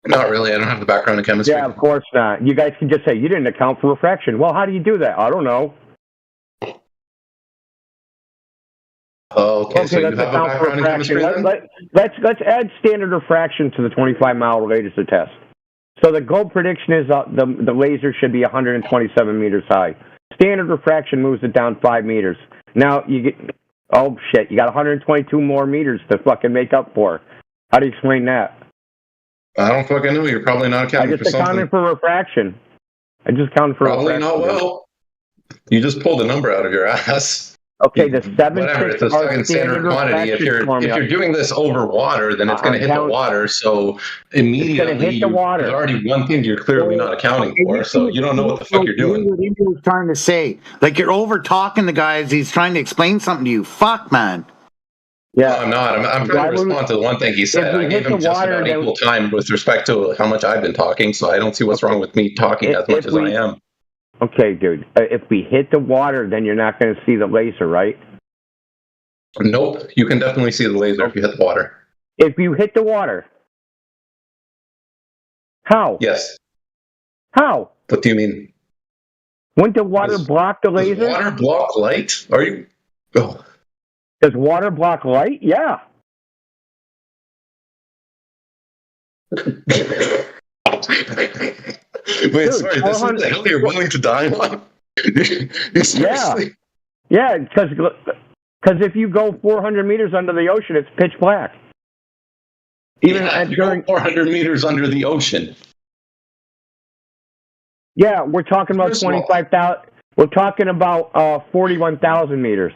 Speaker 13: Not really. I don't have the background in chemistry.
Speaker 3: Yeah, of course not. You guys can just say, you didn't account for refraction. Well, how do you do that? I don't know.
Speaker 13: Okay, so you have a background in chemistry then?
Speaker 3: Let's add standard refraction to the 25-mile laser test. So the Glob prediction is the laser should be 127 meters high. Standard refraction moves it down 5 meters. Now you get, oh shit, you got 122 more meters to fucking make up for. How do you explain that?
Speaker 13: I don't fucking know. You're probably not accounting for something.
Speaker 3: I just accounted for refraction. I just counted for
Speaker 13: probably
Speaker 3: refraction.
Speaker 13: Not well. You just pulled a number out of your ass.
Speaker 3: Okay, the 7
Speaker 13: whatever. It's a second standard quantity. If you're doing this over water, then it's going to hit the water. So immediately,
Speaker 3: hit the water.
Speaker 13: There's already one thing you're clearly not accounting for. So you don't know what the fuck you're doing.
Speaker 12: What he was trying to say, like you're over talking the guy as he's trying to explain something to you. Fuck, man.
Speaker 3: Yeah,
Speaker 13: no, I'm not. I'm trying to respond to the one thing he said. I gave him just about equal time with respect to how much I've been talking. So I don't see what's wrong with me talking as much as I am.
Speaker 3: Okay, dude. If we hit the water, then you're not going to see the laser, right?
Speaker 13: Nope. You can definitely see the laser if you hit the water.
Speaker 3: If you hit the water. How?
Speaker 13: Yes.
Speaker 3: How?
Speaker 13: What do you mean?
Speaker 3: Wouldn't the water block the laser?
Speaker 13: Does water block light? Are you... Oh.
Speaker 3: Does water block light? Yeah.
Speaker 13: Wait, dude, sorry, this is the hill you're willing to die on? Seriously?
Speaker 3: Yeah, because if you go 400 meters under the ocean, it's pitch black.
Speaker 13: Even during 400 meters under the ocean.
Speaker 3: Yeah, we're talking about 25,000. We're talking about 41,000 meters.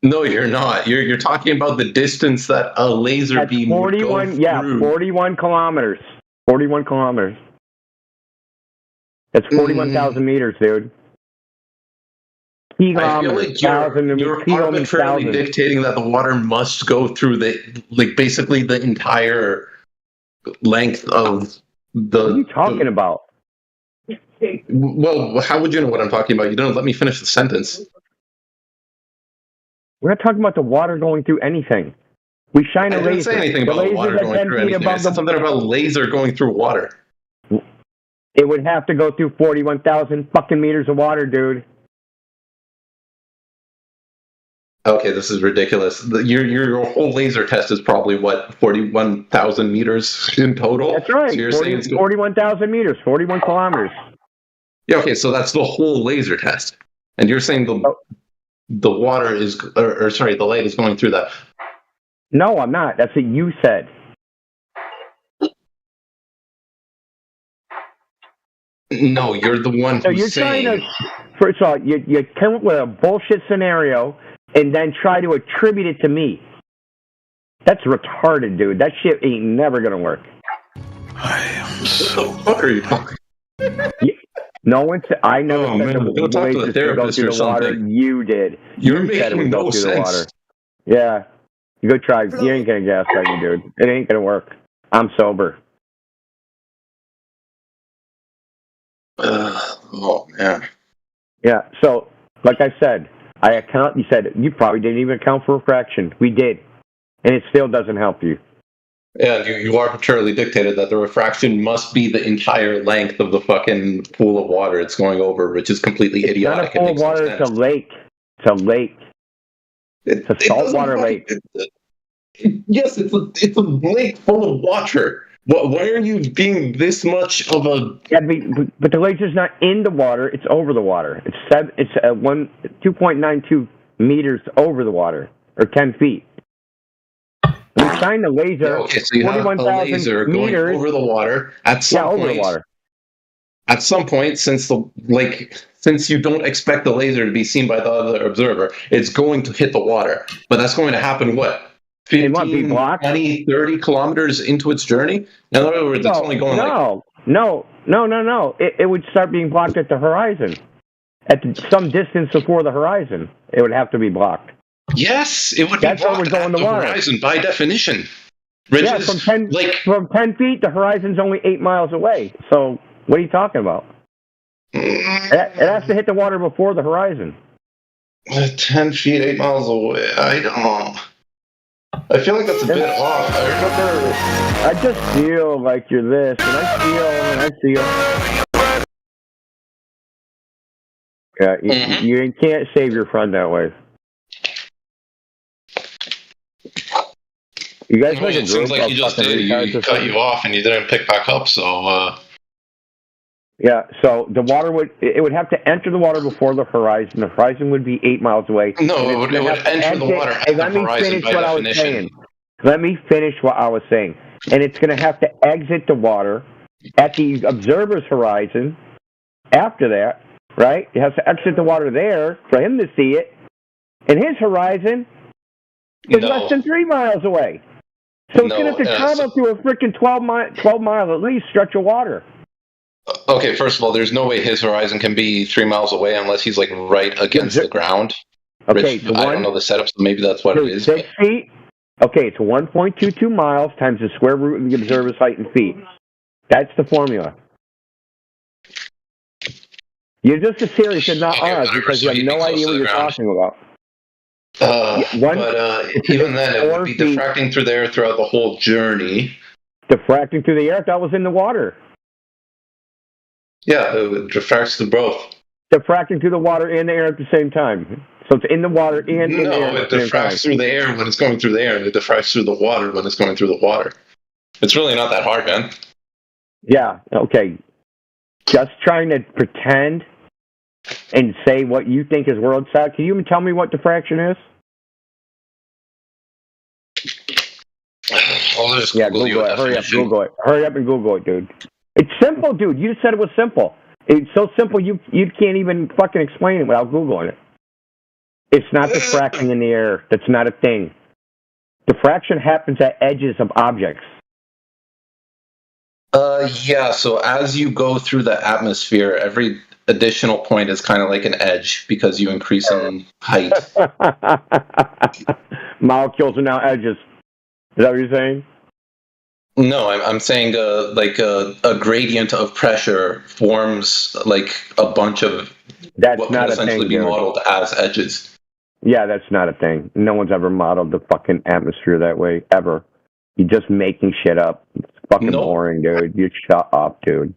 Speaker 13: No, you're not. You're talking about the distance that a laser beam would go through.
Speaker 3: Yeah, 41 kilometers. 41 kilometers. That's 41,000 meters, dude.
Speaker 13: I feel like you're arbitrarily dictating that the water must go through basically the entire length of the...
Speaker 3: What are you talking about?
Speaker 13: Well, how would you know what I'm talking about? You don't let me finish the sentence.
Speaker 3: We're not talking about the water going through anything. We shine a laser.
Speaker 13: I didn't say anything about the water going through anything. I said something about a laser going through water.
Speaker 3: It would have to go through 41,000 fucking meters of water, dude.
Speaker 13: Okay, this is ridiculous. Your whole laser test is probably what 41,000 meters in total.
Speaker 3: That's right.
Speaker 13: So you're saying it's
Speaker 3: 41,000 meters, 41 kilometers.
Speaker 13: Yeah. Okay, so that's the whole laser test, and you're saying the water is, or sorry, the light is going through that.
Speaker 3: No, I'm not. That's what you said.
Speaker 13: No, you're the one
Speaker 3: So
Speaker 13: who's
Speaker 3: you're
Speaker 13: saying.
Speaker 3: trying to. First of all, you come up with a bullshit scenario and then try to attribute it to me. That's retarded, dude. That shit ain't never gonna work.
Speaker 13: What the fuck are you talking?
Speaker 3: No one said. I never
Speaker 13: Oh,
Speaker 3: said
Speaker 13: man,
Speaker 3: the
Speaker 13: go talk to the
Speaker 3: lasers could go
Speaker 13: therapist
Speaker 3: through
Speaker 13: or
Speaker 3: the water.
Speaker 13: something.
Speaker 3: You did.
Speaker 13: You're
Speaker 3: You said it would
Speaker 13: making
Speaker 3: go
Speaker 13: no
Speaker 3: through the water.
Speaker 13: sense.
Speaker 3: Yeah. You go try. You ain't gonna gaslight me, dude. It ain't gonna work. I'm sober.
Speaker 13: Oh man.
Speaker 3: Yeah. So, like I said, I account. You said you probably didn't even account for refraction. We did, and it still doesn't help you.
Speaker 13: Yeah, you arbitrarily dictated that the refraction must be the entire length of the fucking pool of water it's going over, which is completely
Speaker 3: It's
Speaker 13: idiotic.
Speaker 3: not a pool of water. It's a lake. It's a lake. It's a saltwater lake.
Speaker 13: Yes, it's a lake full of water. Why are you being this much of a?
Speaker 3: Yeah, but the laser's not in the water. It's over the water. It's 2.92 meters over the water, or 10 feet. We shine the laser.
Speaker 13: Yeah, okay, so you have a laser going over the water at some point.
Speaker 3: Over the water.
Speaker 13: At some point, since you don't expect the laser to be seen by the other observer, it's going to hit the water. But that's going to happen what? 15, 20, 30 kilometers into its journey? In other words, it's only going
Speaker 3: No. It would start being blocked at the horizon. At some distance before the horizon, it would have to be blocked.
Speaker 13: Yes, it would be blocked at the horizon by definition.
Speaker 3: From 10 feet, the horizon's only 8 miles away. So what are you talking about? It has to hit the water before the horizon.
Speaker 13: 10 feet, 8 miles away. I don't know. I feel like that's a bit off.
Speaker 3: I just feel like you're this, and I feel. Yeah, you can't save your friend that way. You guys
Speaker 13: it seems like you just did. He cut you off, and you didn't pick back up. So.
Speaker 3: Yeah, so the water would have to enter the water before the horizon. The horizon would be 8 miles away.
Speaker 13: No, it would enter the water at the horizon by definition.
Speaker 3: Let me finish what I was saying. And it's going to have to exit the water at the observer's horizon. After that, right? It has to exit the water there for him to see it. And his horizon is less than 3 miles away. So it's going to have to travel through a freaking 12 mile at least stretch of water.
Speaker 13: Okay, first of all, there's no way his horizon can be 3 miles away unless he's like right against the ground.
Speaker 3: Okay,
Speaker 13: I don't know the setup, so maybe that's what it is.
Speaker 3: 6 feet. Okay, it's 1.22 miles times the square root of the observer's height in feet. That's the formula. You're just a series and not ours because you have no idea what you're talking about.
Speaker 13: Even then, it would be diffracting through the air throughout the whole journey.
Speaker 3: Diffracting through the air? That was in the water.
Speaker 13: Yeah, it diffracts through both.
Speaker 3: Diffracting through the water and the air at the same time. So it's in the water and in the air.
Speaker 13: No, it diffracts through the air when it's going through the air, and it diffracts through the water when it's going through the water. It's really not that hard, man.
Speaker 3: Yeah, okay. Just trying to pretend and say what you think is world size. Can you even tell me what diffraction is?
Speaker 13: I'll just Google
Speaker 3: it. Hurry up, Google it. Hurry up and Google it, dude. It's simple, dude. You just said it was simple. It's so simple you can't even fucking explain it without Googling it. It's not diffracting in the air. That's not a thing. Diffraction happens at edges of objects.
Speaker 13: Yeah, so as you go through the atmosphere, every additional point is kind of like an edge because you increase in height.
Speaker 3: Molecules are now edges. Is that what you're saying?
Speaker 13: No, I'm saying a gradient of pressure forms like a bunch of what can essentially be modeled as edges.
Speaker 3: Yeah, that's not a thing. No one's ever modeled the fucking atmosphere that way, ever. You're just making shit up. It's fucking boring, dude. You shut up, dude.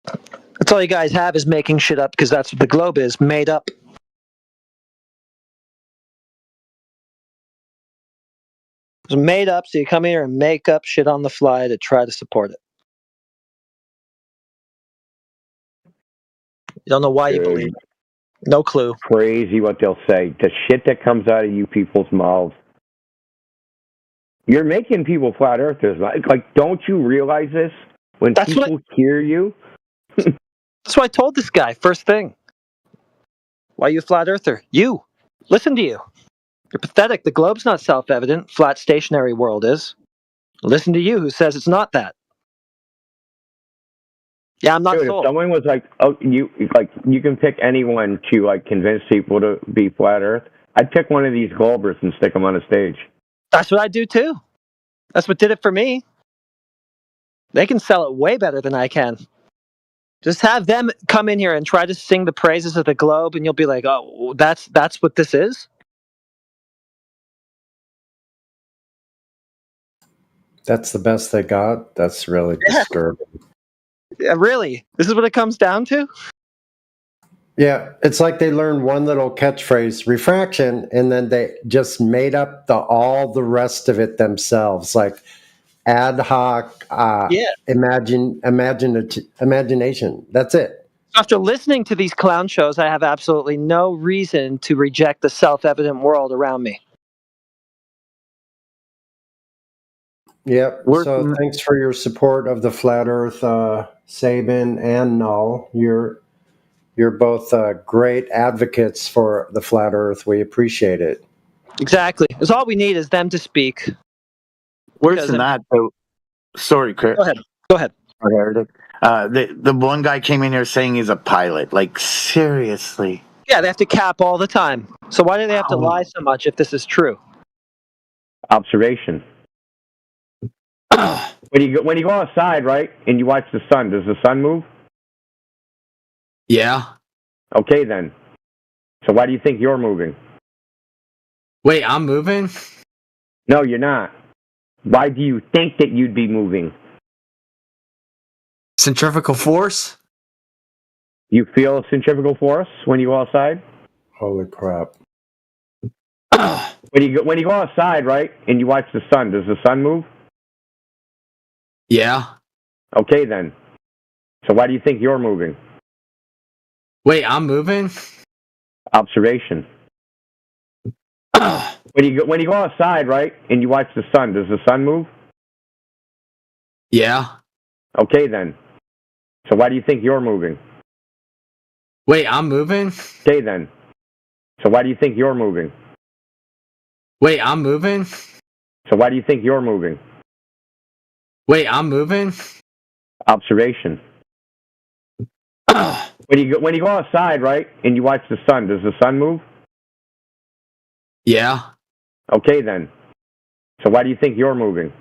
Speaker 4: That's all you guys have is making shit up because that's what the globe is, made up. It was made up, so you come here and make up shit on the fly to try to support it. You don't know why you believe it. No clue.
Speaker 3: Crazy what they'll say. The shit that comes out of you people's mouths. You're making people flat earthers. Like, don't you realize this? When people hear you?
Speaker 4: That's what I told this guy, first thing. Why are you a flat earther? You. Listen to you. You're pathetic. The globe's not self-evident. Flat stationary world is. Listen to you who says it's not that. Yeah, I'm not
Speaker 3: Dude,
Speaker 4: sold.
Speaker 3: if someone was like, oh, you can pick anyone to like convince people to be flat earth, I'd pick one of these Globers and stick them on a stage.
Speaker 4: That's what I do too. That's what did it for me. They can sell it way better than I can. Just have them come in here and try to sing the praises of the globe, and you'll be like, oh, that's what this is?
Speaker 6: That's the best they got? That's really disturbing.
Speaker 4: Yeah, really? This is what it comes down to?
Speaker 6: Yeah, it's like they learned one little catchphrase, refraction, and then they just made up all the rest of it themselves, like ad hoc, imagination. That's it.
Speaker 4: After listening to these clown shows, I have absolutely no reason to reject the self-evident world around me.
Speaker 6: Yep. So thanks for your support of the flat Earth, Sabin and Null. You're both great advocates for the flat Earth. We appreciate it.
Speaker 4: Exactly. It's all we need is them to speak.
Speaker 12: Worse than that, though. Sorry, Kurt.
Speaker 4: Go ahead.
Speaker 12: The one guy came in here saying he's a pilot. Like, seriously.
Speaker 4: Yeah, they have to cap all the time. So why do they have to lie so much if this is true?
Speaker 3: Observation. When you go outside, right, and you watch the sun, does the sun move?
Speaker 10: Yeah.
Speaker 3: Okay, then. So why do you think you're moving?
Speaker 10: Wait, I'm moving?
Speaker 3: No, you're not. Why do you think that you'd be moving?
Speaker 10: Centrifugal force?
Speaker 3: You feel a centrifugal force when you go outside?
Speaker 6: Holy crap.
Speaker 3: When you go outside, right, and you watch the sun, does the sun move?
Speaker 10: Yeah.
Speaker 3: Okay, then. So why do you think you're moving?
Speaker 10: Wait, I'm moving?
Speaker 3: Observation. When you go outside, right, and you watch the sun, does the sun move?
Speaker 10: Yeah.
Speaker 3: Okay, then. So why do you think you're moving?
Speaker 10: Wait, I'm moving?
Speaker 3: Okay, then. So why do you think you're moving?
Speaker 10: Wait, I'm moving?
Speaker 3: So why do you think you're moving?
Speaker 10: Wait, I'm moving?
Speaker 3: Observation. When you go outside, right, and you watch the sun, does the sun move?
Speaker 10: Yeah.
Speaker 3: Okay, then. So why do you think you're moving?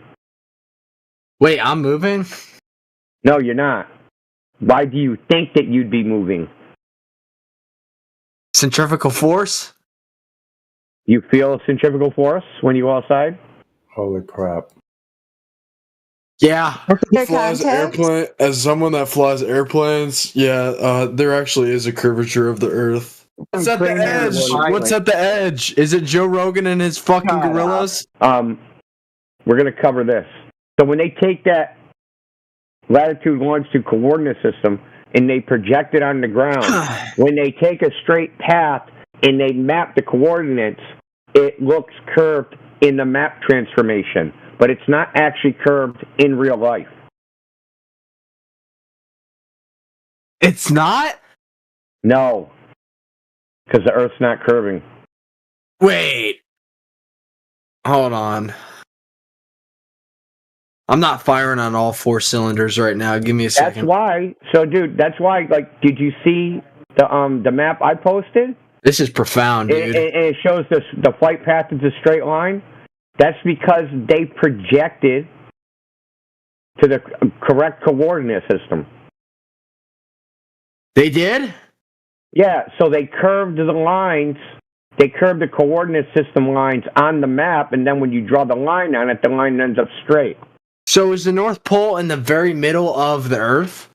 Speaker 10: Wait, I'm moving?
Speaker 3: No, you're not. Why do you think that you'd be moving?
Speaker 10: Centrifugal force?
Speaker 3: You feel a centrifugal force when you go outside?
Speaker 6: Holy crap.
Speaker 10: Yeah.
Speaker 15: As someone that flies airplanes, there actually is a curvature of the Earth.
Speaker 10: What's at the edge? What's at the edge? Is it Joe Rogan and his fucking gorillas?
Speaker 3: We're going to cover this. So when they take that latitude, longitude coordinate system and they project it on the ground, when they take a straight path and they map the coordinates, it looks curved in the map transformation, but it's not actually curved in real life.
Speaker 10: It's not?
Speaker 3: No, because the Earth's not curving.
Speaker 10: Wait. Hold on. I'm not firing on all four cylinders right now. Give me a second.
Speaker 3: That's why. So, dude, that's why. Like, did you see the map I posted?
Speaker 10: This is profound, dude.
Speaker 3: It shows the flight path is a straight line. That's because they projected to the correct coordinate system.
Speaker 10: They did?
Speaker 3: Yeah, so they curved the lines. They curved the coordinate system lines on the map, and then when you draw the line on it, the line ends up straight.
Speaker 10: So is the North Pole in the very middle of the Earth?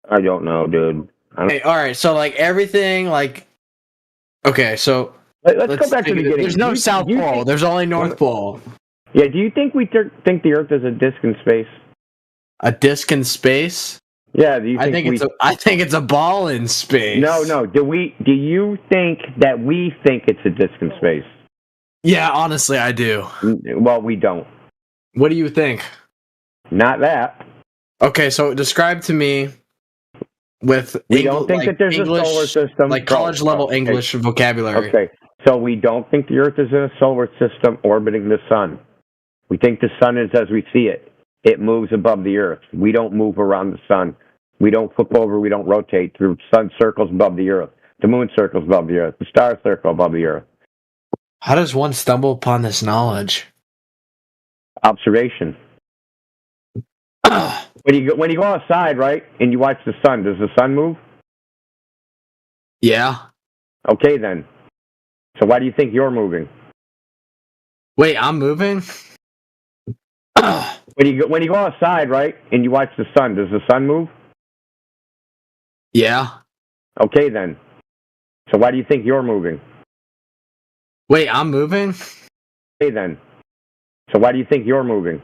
Speaker 3: I don't know, dude.
Speaker 10: Okay, all right, so like everything, like... Okay, so...
Speaker 3: Let's go back to the beginning.
Speaker 10: There's no South Pole. There's only North Pole.
Speaker 3: Yeah, do you think think the Earth is a disk in space?
Speaker 10: A disc in space?
Speaker 3: Yeah, do you think
Speaker 10: I think it's a ball in space.
Speaker 3: No. Do you think that we think it's a disk in space?
Speaker 10: Yeah, honestly, I do.
Speaker 3: Well, we don't.
Speaker 10: What do you think?
Speaker 3: Not that.
Speaker 10: Okay, so describe to me with
Speaker 3: we don't think that there's
Speaker 10: English,
Speaker 3: a solar system,
Speaker 10: like college level English vocabulary.
Speaker 3: Okay, so we don't think the Earth is in a solar system orbiting the sun. We think the sun is as we see it. It moves above the Earth. We don't move around the sun. We don't flip over. We don't rotate. The sun circles above the Earth. The moon circles above the Earth. The stars circle above the Earth.
Speaker 10: How does one stumble upon this knowledge?
Speaker 3: Observation. When you go outside, right, and you watch the sun, does the sun move?
Speaker 10: Yeah.
Speaker 3: Okay, then. So why do you think you're moving?
Speaker 10: Wait, I'm moving?
Speaker 3: When you go outside, right, and you watch the sun, does the sun move?
Speaker 10: Yeah.
Speaker 3: Okay, then. So why do you think you're moving?
Speaker 10: Wait, I'm moving?
Speaker 3: Okay, then. So why do you think you're moving?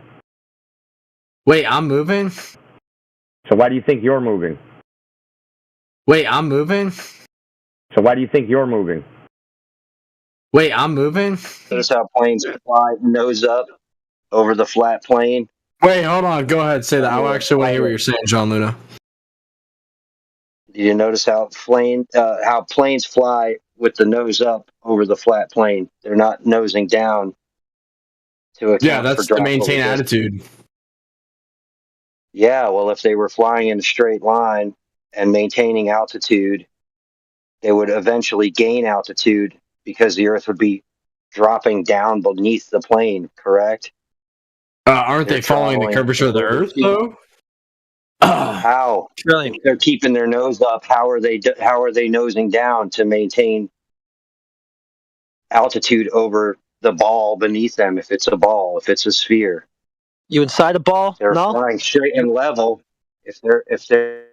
Speaker 10: Wait, I'm moving?
Speaker 3: So why do you think you're moving?
Speaker 10: Wait, I'm moving?
Speaker 3: So why do you think you're moving?
Speaker 10: Wait, I'm moving?
Speaker 16: Notice how planes fly nose up over the flat plane?
Speaker 10: Wait, hold on. Go ahead. Say that. I actually want to hear what you're saying, John Luna.
Speaker 16: Do you notice how planes fly with the nose up over the flat plane? They're not nosing down to account
Speaker 10: Yeah, that's
Speaker 16: for
Speaker 10: to maintain attitude.
Speaker 16: Yeah, well, if they were flying in a straight line and maintaining altitude, they would eventually gain altitude because the Earth would be dropping down beneath the plane, correct?
Speaker 10: Aren't they following the curvature of the Earth, though?
Speaker 16: How? If they're keeping their nose up, how are they nosing down to maintain altitude over the ball beneath them? If it's a ball, if it's a sphere,
Speaker 4: you inside a ball?
Speaker 16: They're flying straight and level. If they're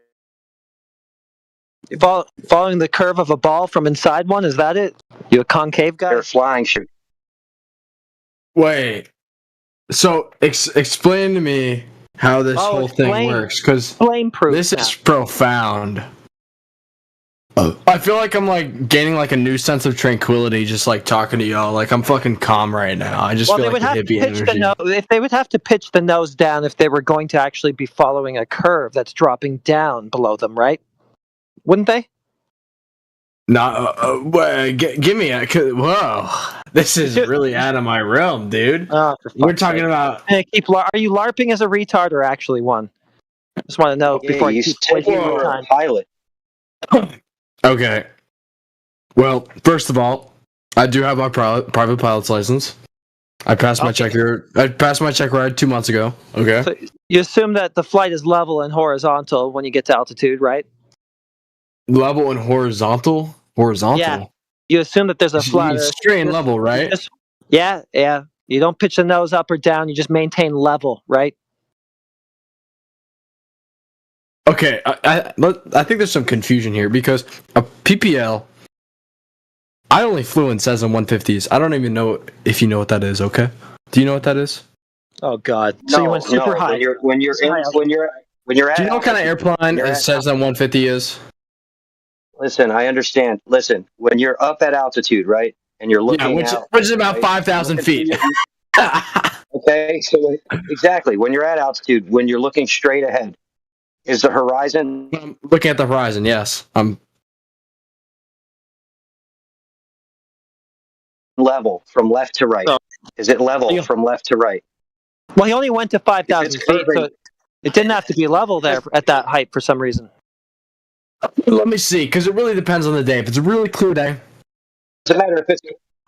Speaker 4: following the curve of a ball from inside one, is that it? You a concave guy?
Speaker 16: They're flying straight.
Speaker 10: Wait. So explain to me how this whole thing works, because this is profound. I feel like I'm like gaining like a new sense of tranquility just like talking to y'all. Like I'm fucking calm right now. I just feel like the hippie energy.
Speaker 4: If they would have to pitch the nose down if they were going to actually be following a curve that's dropping down below them, right? Wouldn't they?
Speaker 10: Give me a whoa. This is really out of my realm, dude. We're talking about.
Speaker 4: Are you LARPing as a retard or actually one? Just want to know before you keep wasting your time.
Speaker 16: Pilot.
Speaker 10: Okay. Well, first of all, I do have my private pilot's license. I passed my check here. I passed my check ride 2 months ago. Okay.
Speaker 4: So you assume that the flight is level and horizontal when you get to altitude, right?
Speaker 10: Level and horizontal.
Speaker 4: Yeah. You assume that there's a flat Earth.
Speaker 10: Straight and level, right?
Speaker 4: Yeah. You don't pitch the nose up or down. You just maintain level, right?
Speaker 10: Okay, I think there's some confusion here because a PPL. I only flew in Cessna 150s. I don't even know if you know what that is. Okay, do you know what that is?
Speaker 4: Oh God! So you went super high.
Speaker 16: When you're at.
Speaker 10: Do you know what kind of airplane a Cessna 150 is?
Speaker 16: Listen, I understand. Listen, when you're up at altitude, right, and you're looking out,
Speaker 10: which is about 5,000 feet.
Speaker 16: Okay, so exactly when you're at altitude, when you're looking straight ahead, is the horizon?
Speaker 10: I'm looking at the horizon. Yes, I'm
Speaker 16: level from left to right. Is it level from left to right?
Speaker 4: Well, he only went to 5,000 feet, so it didn't have to be level there at that height for some reason.
Speaker 10: Let me see, because it really depends on the day. If it's a really clear day,
Speaker 16: doesn't matter if it's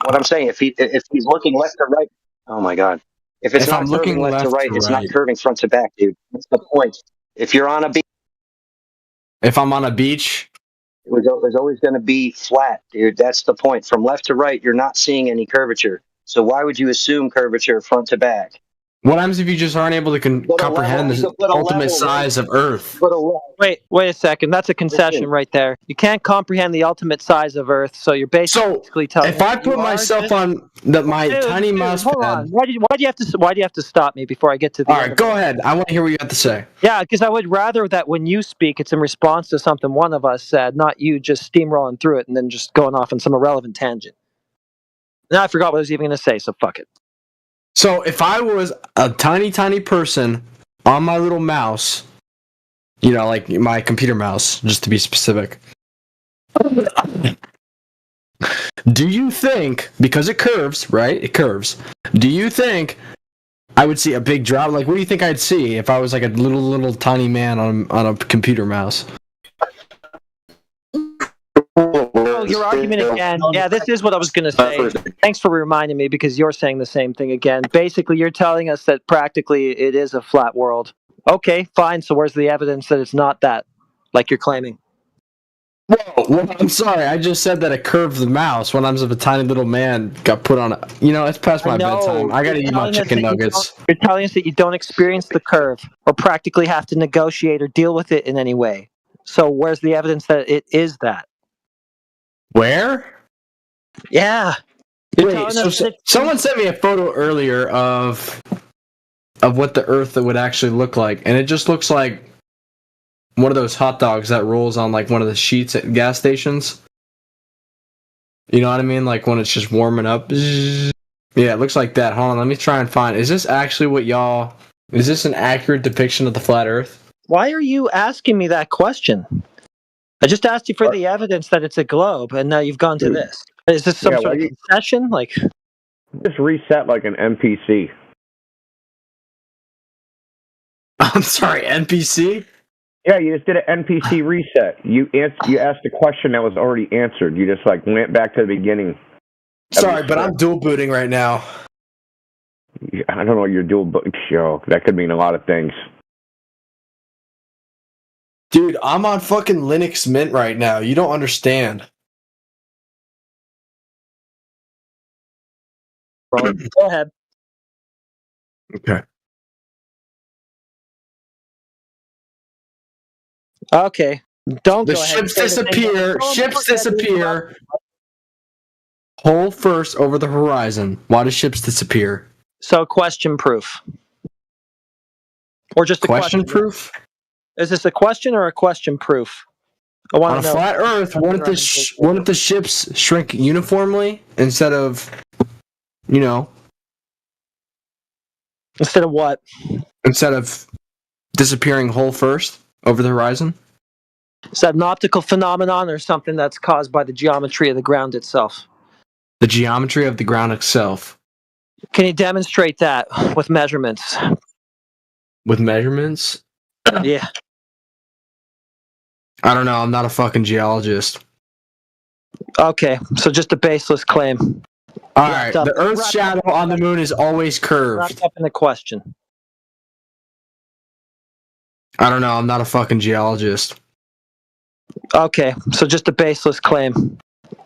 Speaker 16: what I'm saying. If he's looking left to right, oh my God! If it's not curving left to right, it's not curving front to back, dude. That's the point. If you're on a beach,
Speaker 10: if I'm on a beach,
Speaker 16: there's always going to be flat, dude. That's the point. From left to right, you're not seeing any curvature. So why would you assume curvature front to back?
Speaker 10: What happens if you just aren't able to comprehend the ultimate size of Earth?
Speaker 4: Wait a second. That's a concession right there. You can't comprehend the ultimate size of Earth, so you're basically telling.
Speaker 10: If I put myself on my tiny mouse
Speaker 4: hold
Speaker 10: pad,
Speaker 4: on. Why do you have to stop me before I get to the
Speaker 10: all
Speaker 4: end?
Speaker 10: right,
Speaker 4: of
Speaker 10: go
Speaker 4: it?
Speaker 10: ahead. I want to hear what you have to say.
Speaker 4: Yeah, because I would rather that when you speak, it's in response to something one of us said, not you just steamrolling through it and then just going off on some irrelevant tangent. Now I forgot what I was even going to say, so fuck it.
Speaker 10: So if I was a tiny person on my little mouse, like my computer mouse, just to be specific, do you think, because it curves, right? It curves. Do you think I would see a big drop? Like, what do you think I'd see if I was like a little tiny man on a computer mouse?
Speaker 4: Oh, your argument again. Yeah, this is what I was going to say. Thanks for reminding me, because you're saying the same thing again. Basically, you're telling us that practically it is a flat world. Okay, fine. So where's the evidence that it's not that, like you're claiming?
Speaker 10: Whoa, well, I'm sorry. I just said that a curved mouse, when I was a tiny little man, got put on a... it's past my bedtime. I gotta eat my chicken nuggets.
Speaker 4: You're telling us that you don't experience the curve or practically have to negotiate or deal with it in any way. So where's the evidence that it is that?
Speaker 10: Where?
Speaker 4: Yeah.
Speaker 10: Wait, so someone sent me a photo earlier of what the Earth would actually look like, and it just looks like one of those hot dogs that rolls on like one of the sheets at gas stations. You know what I mean? Like when it's just warming up. Yeah, it looks like that. Hold on, let me try and find. Is this actually is this an accurate depiction of the flat Earth?
Speaker 4: Why are you asking me that question? I just asked you for the evidence that it's a globe, and now you've gone to this. Is this some sort of concession? Like,
Speaker 3: just reset like an NPC.
Speaker 10: I'm sorry, NPC?
Speaker 3: Yeah, you just did an NPC reset. You asked a question that was already answered. You just like went back to the beginning.
Speaker 10: Sorry, but I'm dual booting right now.
Speaker 3: I don't know what your dual boot show. That could mean a lot of things.
Speaker 10: Dude, I'm on fucking Linux Mint right now. You don't understand.
Speaker 4: Go ahead.
Speaker 10: Okay.
Speaker 4: Okay. Don't
Speaker 10: the
Speaker 4: go ahead.
Speaker 10: Ships disappear. Ships disappear. Hole first over the horizon. Why do ships disappear?
Speaker 4: So question proof. Or just a question
Speaker 10: proof?
Speaker 4: Is this a question or a question proof? I want
Speaker 10: On
Speaker 4: to know.
Speaker 10: A flat Earth, wouldn't the ships shrink uniformly instead of,
Speaker 4: Instead of what?
Speaker 10: Instead of disappearing hole first over the horizon?
Speaker 4: Is that an optical phenomenon or something that's caused by the geometry of the ground itself?
Speaker 10: The geometry of the ground itself.
Speaker 4: Can you demonstrate that with measurements?
Speaker 10: With measurements?
Speaker 4: Yeah.
Speaker 10: I don't know. I'm not a fucking geologist.
Speaker 4: Okay, so just a baseless claim.
Speaker 10: All right. The Earth's shadow on the moon is always curved.
Speaker 4: Wrapped up in the question.
Speaker 10: I don't know. I'm not a fucking geologist.
Speaker 4: Okay, so just a baseless claim.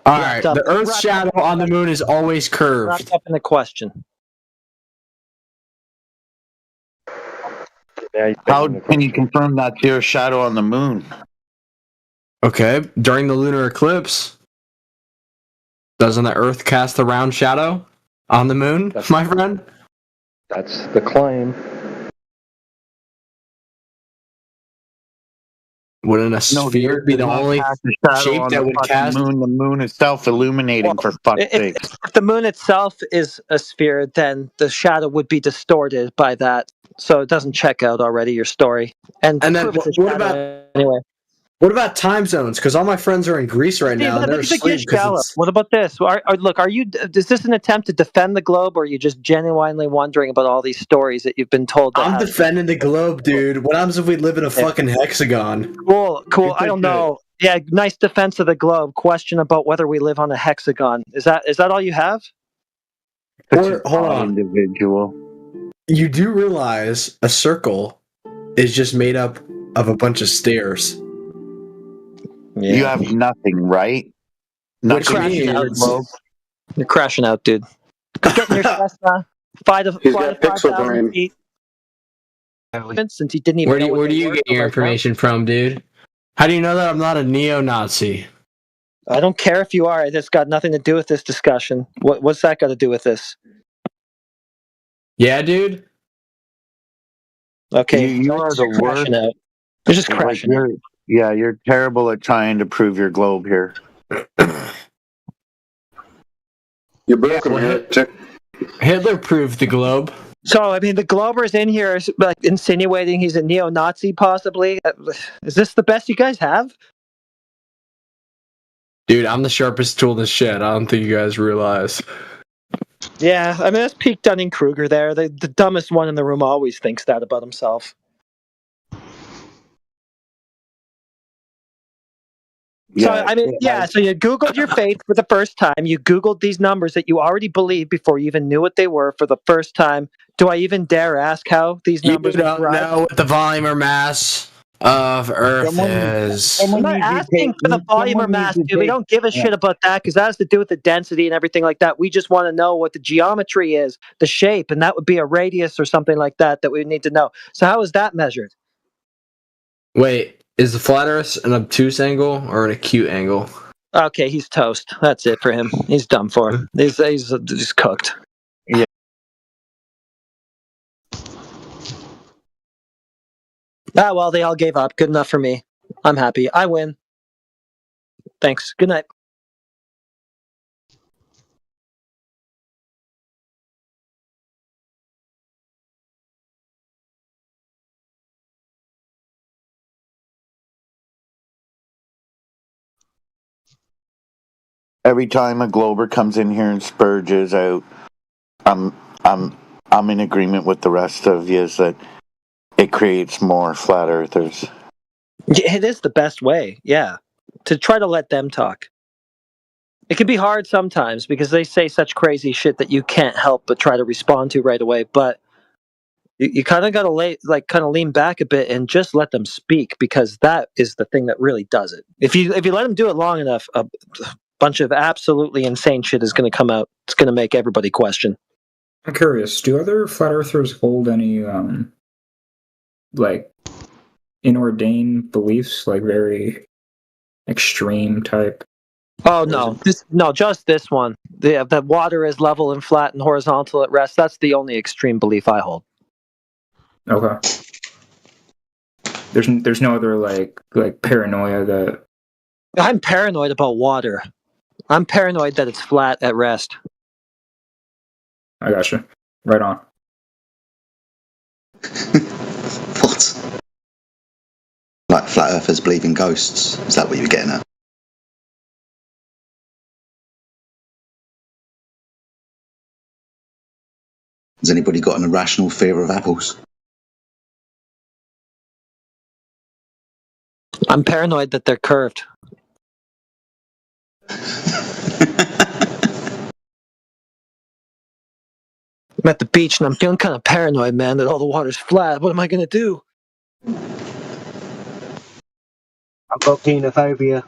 Speaker 10: All right. The Earth's shadow on the moon is always curved.
Speaker 4: Wrapped up in the question.
Speaker 12: How can you confirm that's your shadow on the moon?
Speaker 10: Okay, during the lunar eclipse, doesn't the Earth cast a round shadow on the moon, my friend?
Speaker 17: That's the claim.
Speaker 10: Wouldn't a sphere be the only shape that would cast?
Speaker 12: The moon is self-illuminating, for fuck's sake.
Speaker 4: If the moon itself is a sphere, then the shadow would be distorted by that. So it doesn't check out already, your story. And then
Speaker 10: what about time zones? Because all my friends are in Greece right now, and they're asleep.
Speaker 4: What about this? Is this an attempt to defend the globe, or are you just genuinely wondering about all these stories that you've been told?
Speaker 10: I'm defending the globe, dude. What happens if we live in a fucking hexagon?
Speaker 4: Cool. I don't know. Yeah, nice defense of the globe. Question about whether we live on a hexagon. Is that all you have?
Speaker 10: Hold on.
Speaker 12: Individual.
Speaker 10: You do realize a circle is just made up of a bunch of stairs.
Speaker 12: Yeah. You have nothing, right?
Speaker 4: You're crashing out, dude. Go get in your Cessna. fly to
Speaker 6: He's got pixel
Speaker 4: 5,000
Speaker 6: brain.
Speaker 4: feet. Since he didn't even
Speaker 10: Where
Speaker 4: know what
Speaker 10: do
Speaker 4: they
Speaker 10: you
Speaker 4: were
Speaker 10: get
Speaker 4: for
Speaker 10: your
Speaker 4: right now.
Speaker 10: information from, dude? How do you know that I'm not a neo-Nazi?
Speaker 4: I don't care if you are. It's got nothing to do with this discussion. What's that got to do with this?
Speaker 10: Yeah, dude.
Speaker 4: Okay,
Speaker 12: You are the worst.
Speaker 4: out. They're just
Speaker 12: Like
Speaker 4: crashing out.
Speaker 12: you're terrible at trying to prove your globe here.
Speaker 6: You broke him, heretic.
Speaker 10: Hitler proved the globe.
Speaker 4: So, I mean, the Glober's in here, like, insinuating he's a neo-Nazi, possibly. Is this the best you guys have?
Speaker 10: Dude, I'm the sharpest tool in the shed. I don't think you guys realize.
Speaker 4: Yeah, I mean, that's peak Dunning-Kruger there. The dumbest one in the room always thinks that about himself. So, I mean, yeah, so you Googled your faith for the first time. You Googled these numbers that you already believed before you even knew what they were for the first time. Do I even dare ask how these numbers
Speaker 10: You
Speaker 4: were
Speaker 10: don't
Speaker 4: derived?
Speaker 10: know what the volume or mass of Earth is.
Speaker 4: I'm not asking for the volume or mass, dude. We don't give a shit about that because that has to do with the density and everything like that. We just want to know what the geometry is, the shape, and that would be a radius or something like that we would need to know. So how is that measured?
Speaker 10: Wait, is the flat Earth an obtuse angle or an acute angle?
Speaker 4: Okay, he's toast. That's it for him. He's done for. He's cooked.
Speaker 12: Yeah.
Speaker 4: Ah, well, they all gave up. Good enough for me. I'm happy. I win. Thanks. Good night.
Speaker 12: Every time a Glober comes in here and spurges out, I'm in agreement with the rest of you that it creates more flat earthers.
Speaker 4: It is the best way, yeah, to try to let them talk. It can be hard sometimes because they say such crazy shit that you can't help but try to respond to right away. But you kind of got to lean back a bit and just let them speak because that is the thing that really does it. If you let them do it long enough, a bunch of absolutely insane shit is going to come out. It's going to make everybody question.
Speaker 18: I'm curious. Do other flat earthers hold any like inordained beliefs, like very extreme type?
Speaker 4: Oh no, just this one. The water is level and flat and horizontal at rest. That's the only extreme belief I hold.
Speaker 18: Okay. There's no other like paranoia that.
Speaker 4: I'm paranoid about water. I'm paranoid that it's flat at rest.
Speaker 18: I gotcha. Right on.
Speaker 19: What? Like flat earthers believe in ghosts? Is that what you're getting at? Has anybody got an irrational fear of apples?
Speaker 4: I'm paranoid that they're curved. I'm at the beach and I'm feeling kind of paranoid, man, that all the water's flat. What am I going to do?
Speaker 7: I've got xenophobia.